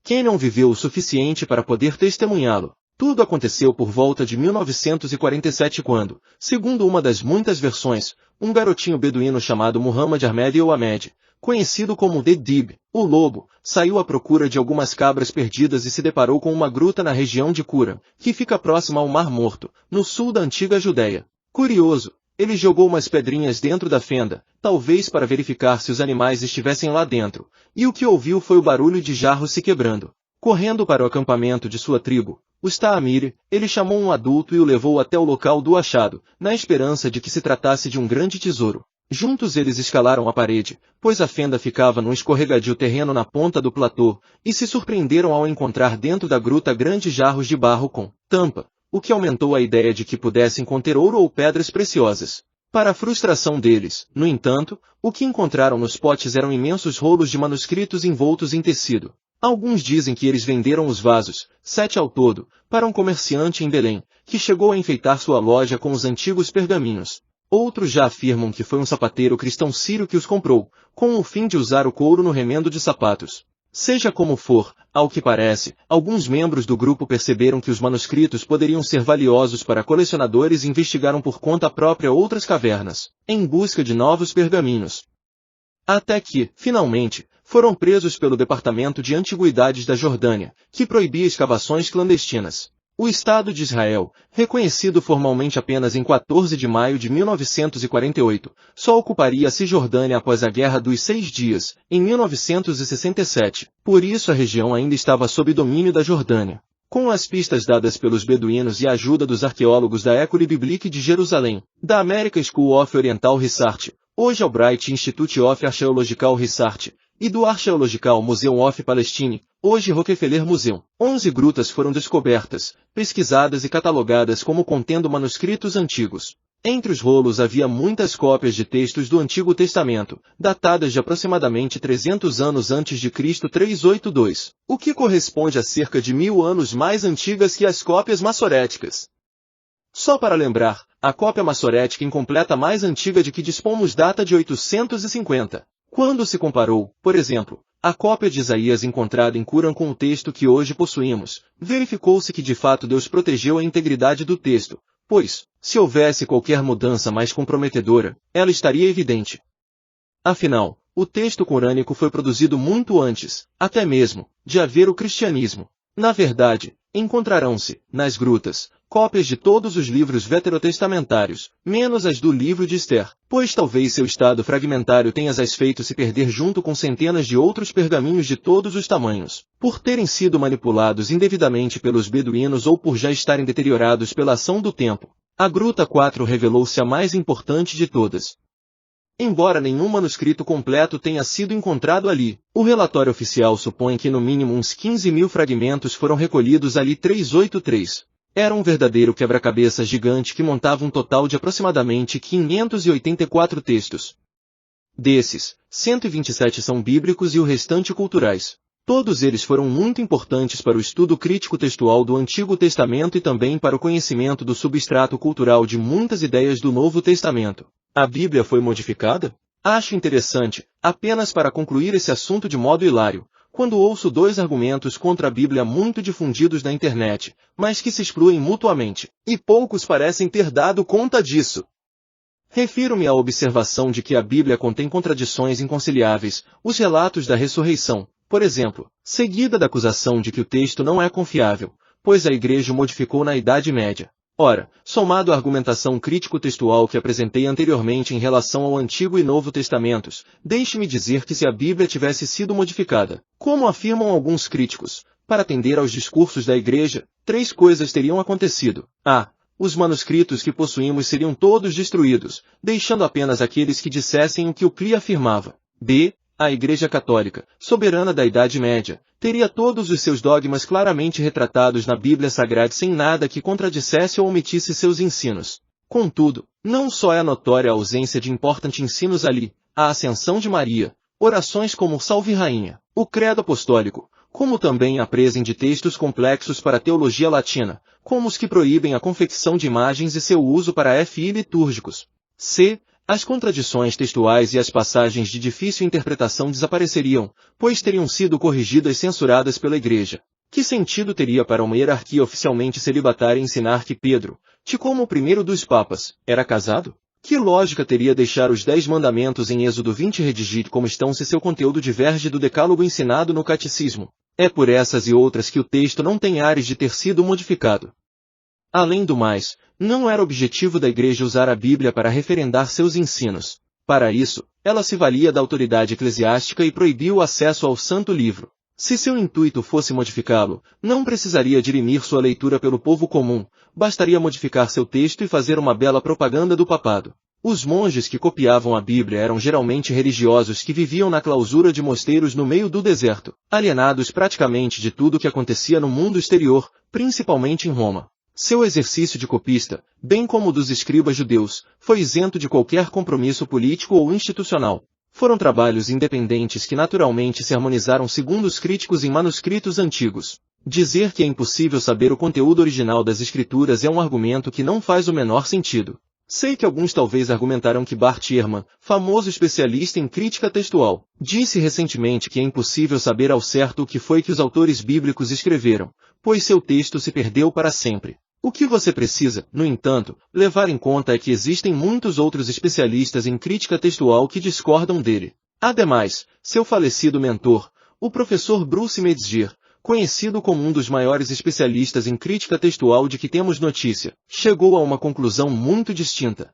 Kenyon viveu o suficiente para poder testemunhá-lo. Tudo aconteceu por volta de 1947 quando, segundo uma das muitas versões, um garotinho beduíno chamado Muhammad Ahmed ou Ahmed, conhecido como The Dib, o lobo, saiu à procura de algumas cabras perdidas e se deparou com uma gruta na região de Qura, que fica próxima ao Mar Morto, no sul da antiga Judéia. Curioso, ele jogou umas pedrinhas dentro da fenda, talvez para verificar se os animais estivessem lá dentro, e o que ouviu foi o barulho de jarros se quebrando. Correndo para o acampamento de sua tribo, os Taamiri, ele chamou um adulto e o levou até o local do achado, na esperança de que se tratasse de um grande tesouro. Juntos eles escalaram a parede, pois a fenda ficava num escorregadio terreno na ponta do platô, e se surpreenderam ao encontrar dentro da gruta grandes jarros de barro com tampa, o que aumentou a ideia de que pudessem conter ouro ou pedras preciosas. Para a frustração deles, no entanto, o que encontraram nos potes eram imensos rolos de manuscritos envoltos em tecido. Alguns dizem que eles venderam os vasos, 7 ao todo, para um comerciante em Belém, que chegou a enfeitar sua loja com os antigos pergaminhos. Outros já afirmam que foi um sapateiro cristão sírio que os comprou, com o fim de usar o couro no remendo de sapatos. Seja como for, ao que parece, alguns membros do grupo perceberam que os manuscritos poderiam ser valiosos para colecionadores e investigaram por conta própria outras cavernas, em busca de novos pergaminhos. Até que, finalmente, foram presos pelo Departamento de Antiguidades da Jordânia, que proibia escavações clandestinas. O Estado de Israel, reconhecido formalmente apenas em 14 de maio de 1948, só ocuparia a Cisjordânia após a Guerra dos 6 Dias, em 1967. Por isso a região ainda estava sob domínio da Jordânia. Com as pistas dadas pelos beduínos e a ajuda dos arqueólogos da École Biblique de Jerusalém, da American School of Oriental Research, hoje Albright Institute of Archaeological Research, e do Archaeological Museum of Palestine, hoje Rockefeller Museum, 11 grutas foram descobertas, pesquisadas e catalogadas como contendo manuscritos antigos. Entre os rolos havia muitas cópias de textos do Antigo Testamento, datadas de aproximadamente 300 anos antes de Cristo 382, o que corresponde a cerca de 1000 anos mais antigas que as cópias massoréticas. Só para lembrar, a cópia massorética incompleta mais antiga de que dispomos data de 850. Quando se comparou, por exemplo, a cópia de Isaías encontrada em Qumran com o texto que hoje possuímos, verificou-se que de fato Deus protegeu a integridade do texto, pois, se houvesse qualquer mudança mais comprometedora, ela estaria evidente. Afinal, o texto corânico foi produzido muito antes, até mesmo, de haver o cristianismo. Na verdade, encontrarão-se, nas grutas, cópias de todos os livros veterotestamentários, menos as do livro de Esther, pois talvez seu estado fragmentário tenha as feito se perder junto com centenas de outros pergaminhos de todos os tamanhos, por terem sido manipulados indevidamente pelos beduínos ou por já estarem deteriorados pela ação do tempo. A Gruta 4 revelou-se a mais importante de todas. Embora nenhum manuscrito completo tenha sido encontrado ali, o relatório oficial supõe que no mínimo uns 15.000 fragmentos foram recolhidos ali 383. Era um verdadeiro quebra-cabeças gigante que montava um total de aproximadamente 584 textos. Desses, 127 são bíblicos e o restante culturais. Todos eles foram muito importantes para o estudo crítico textual do Antigo Testamento e também para o conhecimento do substrato cultural de muitas ideias do Novo Testamento. A Bíblia foi modificada? Acho interessante, apenas para concluir esse assunto de modo hilário, quando ouço dois argumentos contra a Bíblia muito difundidos na internet, mas que se excluem mutuamente, e poucos parecem ter dado conta disso. Refiro-me à observação de que a Bíblia contém contradições inconciliáveis, os relatos da ressurreição, por exemplo, seguida da acusação de que o texto não é confiável, pois a Igreja o modificou na Idade Média. Ora, somado à argumentação crítico-textual que apresentei anteriormente em relação ao Antigo e Novo Testamentos, deixe-me dizer que se a Bíblia tivesse sido modificada, como afirmam alguns críticos, para atender aos discursos da Igreja, três coisas teriam acontecido. A. Os manuscritos que possuímos seriam todos destruídos, deixando apenas aqueles que dissessem o que o CLI afirmava. B. A Igreja Católica, soberana da Idade Média, teria todos os seus dogmas claramente retratados na Bíblia Sagrada sem nada que contradissesse ou omitisse seus ensinos. Contudo, não só é notória a ausência de importantes ensinos ali, a ascensão de Maria, orações como Salve Rainha, o Credo Apostólico, como também a presem de textos complexos para a teologia latina, como os que proíbem a confecção de imagens e seu uso para fins litúrgicos. C. As contradições textuais e as passagens de difícil interpretação desapareceriam, pois teriam sido corrigidas e censuradas pela Igreja. Que sentido teria para uma hierarquia oficialmente celibatária ensinar que Pedro, como o primeiro dos papas, era casado? Que lógica teria deixar os 10 mandamentos em Êxodo 20 redigir como estão se seu conteúdo diverge do decálogo ensinado no catecismo? É por essas e outras que o texto não tem ares de ter sido modificado. Além do mais, não era objetivo da Igreja usar a Bíblia para referendar seus ensinos. Para isso, ela se valia da autoridade eclesiástica e proibiu o acesso ao Santo Livro. Se seu intuito fosse modificá-lo, não precisaria dirimir sua leitura pelo povo comum, bastaria modificar seu texto e fazer uma bela propaganda do papado. Os monges que copiavam a Bíblia eram geralmente religiosos que viviam na clausura de mosteiros no meio do deserto, alienados praticamente de tudo o que acontecia no mundo exterior, principalmente em Roma. Seu exercício de copista, bem como o dos escribas judeus, foi isento de qualquer compromisso político ou institucional. Foram trabalhos independentes que naturalmente se harmonizaram segundo os críticos em manuscritos antigos. Dizer que é impossível saber o conteúdo original das escrituras é um argumento que não faz o menor sentido. Sei que alguns talvez argumentaram que Bart Ehrman, famoso especialista em crítica textual, disse recentemente que é impossível saber ao certo o que foi que os autores bíblicos escreveram, pois seu texto se perdeu para sempre. O que você precisa, no entanto, levar em conta é que existem muitos outros especialistas em crítica textual que discordam dele. Ademais, seu falecido mentor, o professor Bruce Metzger, conhecido como um dos maiores especialistas em crítica textual de que temos notícia, chegou a uma conclusão muito distinta.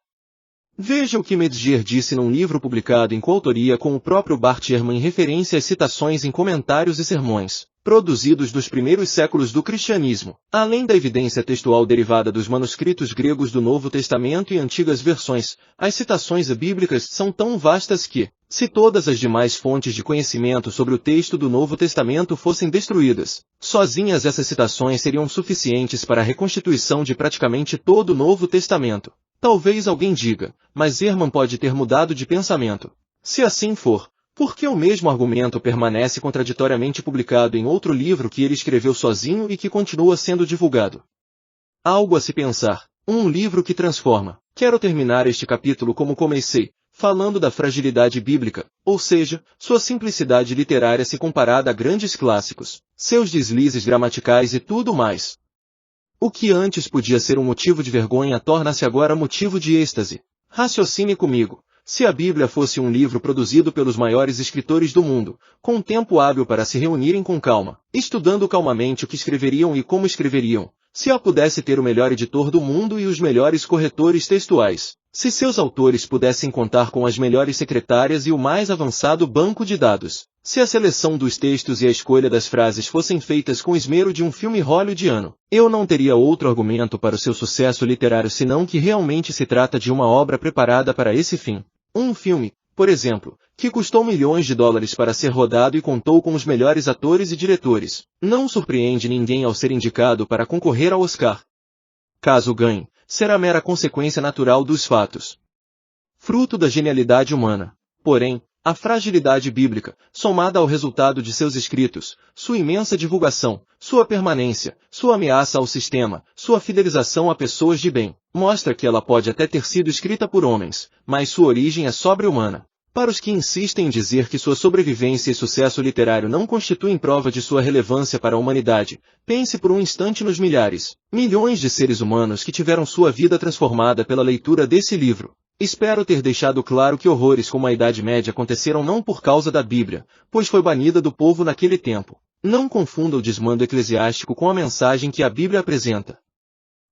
Veja o que Metzger disse num livro publicado em coautoria com o próprio Bart Ehrman em referência às citações em comentários e sermões, produzidos nos primeiros séculos do cristianismo, além da evidência textual derivada dos manuscritos gregos do Novo Testamento e antigas versões. As citações bíblicas são tão vastas que, se todas as demais fontes de conhecimento sobre o texto do Novo Testamento fossem destruídas, sozinhas essas citações seriam suficientes para a reconstituição de praticamente todo o Novo Testamento. Talvez alguém diga, mas Ehrman pode ter mudado de pensamento. Se assim for, por que o mesmo argumento permanece contraditoriamente publicado em outro livro que ele escreveu sozinho e que continua sendo divulgado? Algo a se pensar. Um livro que transforma. Quero terminar este capítulo como comecei, falando da fragilidade bíblica, ou seja, sua simplicidade literária se comparada a grandes clássicos, seus deslizes gramaticais e tudo mais. O que antes podia ser um motivo de vergonha torna-se agora motivo de êxtase. Raciocine comigo. Se a Bíblia fosse um livro produzido pelos maiores escritores do mundo, com tempo hábil para se reunirem com calma, estudando calmamente o que escreveriam e como escreveriam, se ela pudesse ter o melhor editor do mundo e os melhores corretores textuais, se seus autores pudessem contar com as melhores secretárias e o mais avançado banco de dados, se a seleção dos textos e a escolha das frases fossem feitas com esmero de um filme hollywoodiano, eu não teria outro argumento para o seu sucesso literário senão que realmente se trata de uma obra preparada para esse fim. Um filme, por exemplo, que custou milhões de dólares para ser rodado e contou com os melhores atores e diretores, não surpreende ninguém ao ser indicado para concorrer ao Oscar. Caso ganhe, será mera consequência natural dos fatos. Fruto da genialidade humana. Porém, a fragilidade bíblica, somada ao resultado de seus escritos, sua imensa divulgação, sua permanência, sua ameaça ao sistema, sua fidelização a pessoas de bem, mostra que ela pode até ter sido escrita por homens, mas sua origem é sobre-humana. Para os que insistem em dizer que sua sobrevivência e sucesso literário não constituem prova de sua relevância para a humanidade, pense por um instante nos milhares, milhões de seres humanos que tiveram sua vida transformada pela leitura desse livro. Espero ter deixado claro que horrores como a Idade Média aconteceram não por causa da Bíblia, pois foi banida do povo naquele tempo. Não confunda o desmando eclesiástico com a mensagem que a Bíblia apresenta.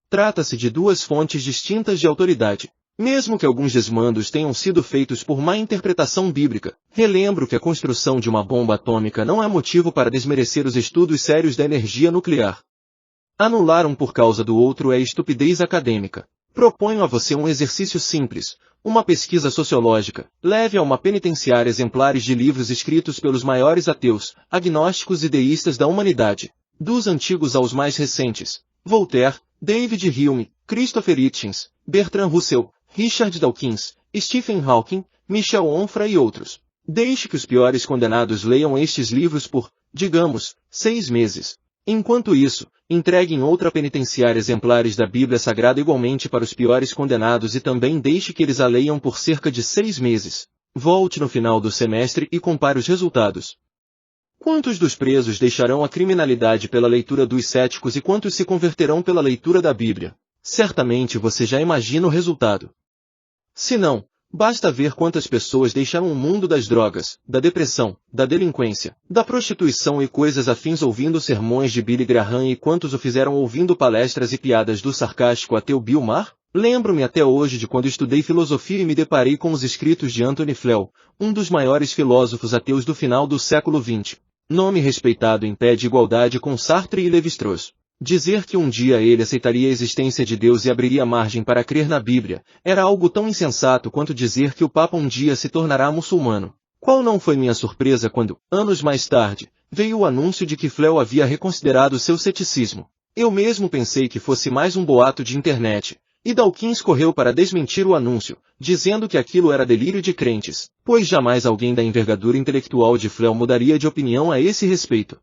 Trata-se de duas fontes distintas de autoridade. Mesmo que alguns desmandos tenham sido feitos por má interpretação bíblica, relembro que a construção de uma bomba atômica não é motivo para desmerecer os estudos sérios da energia nuclear. Anular um por causa do outro é estupidez acadêmica. Proponho a você um exercício simples, uma pesquisa sociológica. Leve a uma penitenciária exemplares de livros escritos pelos maiores ateus, agnósticos e deístas da humanidade, dos antigos aos mais recentes: Voltaire, David Hume, Christopher Hitchens, Bertrand Russell, Richard Dawkins, Stephen Hawking, Michel Onfray e outros. Deixe que os piores condenados leiam estes livros por, digamos, 6 meses. Enquanto isso, entregue em outra penitenciária exemplares da Bíblia Sagrada igualmente para os piores condenados e também deixe que eles a leiam por cerca de 6 meses. Volte no final do semestre e compare os resultados. Quantos dos presos deixarão a criminalidade pela leitura dos céticos e quantos se converterão pela leitura da Bíblia? Certamente você já imagina o resultado. Se não, basta ver quantas pessoas deixaram o mundo das drogas, da depressão, da delinquência, da prostituição e coisas afins ouvindo sermões de Billy Graham e quantos o fizeram ouvindo palestras e piadas do sarcástico ateu Bill Maher. Lembro-me até hoje de quando estudei filosofia e me deparei com os escritos de Anthony Flew, um dos maiores filósofos ateus do final do século XX. Nome respeitado em pé de igualdade com Sartre e Lévi-Strauss. Dizer que um dia ele aceitaria a existência de Deus e abriria margem para crer na Bíblia, era algo tão insensato quanto dizer que o Papa um dia se tornará muçulmano. Qual não foi minha surpresa quando, anos mais tarde, veio o anúncio de que Flew havia reconsiderado seu ceticismo. Eu mesmo pensei que fosse mais um boato de internet, e Dawkins correu para desmentir o anúncio, dizendo que aquilo era delírio de crentes, pois jamais alguém da envergadura intelectual de Flew mudaria de opinião a esse respeito.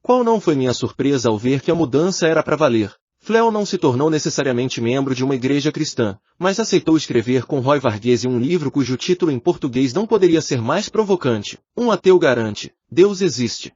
Qual não foi minha surpresa ao ver que a mudança era para valer? Flew não se tornou necessariamente membro de uma igreja cristã, mas aceitou escrever com Roy Varghese um livro cujo título em português não poderia ser mais provocante. Um ateu garante: Deus existe.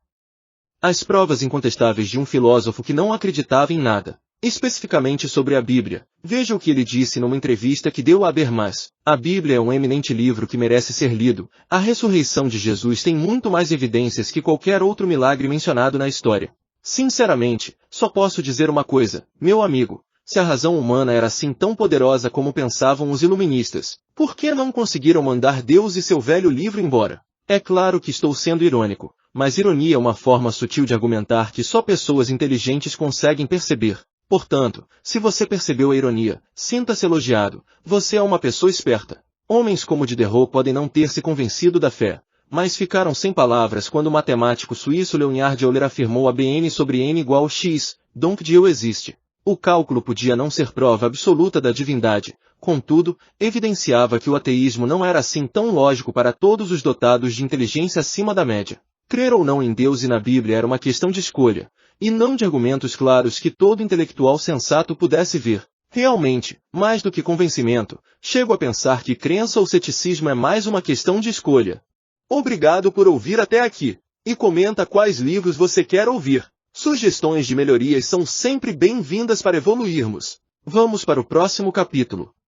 As provas incontestáveis de um filósofo que não acreditava em nada, especificamente sobre a Bíblia. Veja o que ele disse numa entrevista que deu a Habermas. A Bíblia é um eminente livro que merece ser lido. A ressurreição de Jesus tem muito mais evidências que qualquer outro milagre mencionado na história. Sinceramente, só posso dizer uma coisa, meu amigo. Se a razão humana era assim tão poderosa como pensavam os iluministas, por que não conseguiram mandar Deus e seu velho livro embora? É claro que estou sendo irônico, mas ironia é uma forma sutil de argumentar que só pessoas inteligentes conseguem perceber. Portanto, se você percebeu a ironia, sinta-se elogiado, você é uma pessoa esperta. Homens como Diderot podem não ter se convencido da fé, mas ficaram sem palavras quando o matemático suíço Leonhard Euler afirmou a Bn sobre n igual x, donc Deus existe. O cálculo podia não ser prova absoluta da divindade, contudo, evidenciava que o ateísmo não era assim tão lógico para todos os dotados de inteligência acima da média. Crer ou não em Deus e na Bíblia era uma questão de escolha, e não de argumentos claros que todo intelectual sensato pudesse ver. Realmente, mais do que convencimento, chego a pensar que crença ou ceticismo é mais uma questão de escolha. Obrigado por ouvir até aqui. E comenta quais livros você quer ouvir. Sugestões de melhorias são sempre bem-vindas para evoluirmos. Vamos para o próximo capítulo.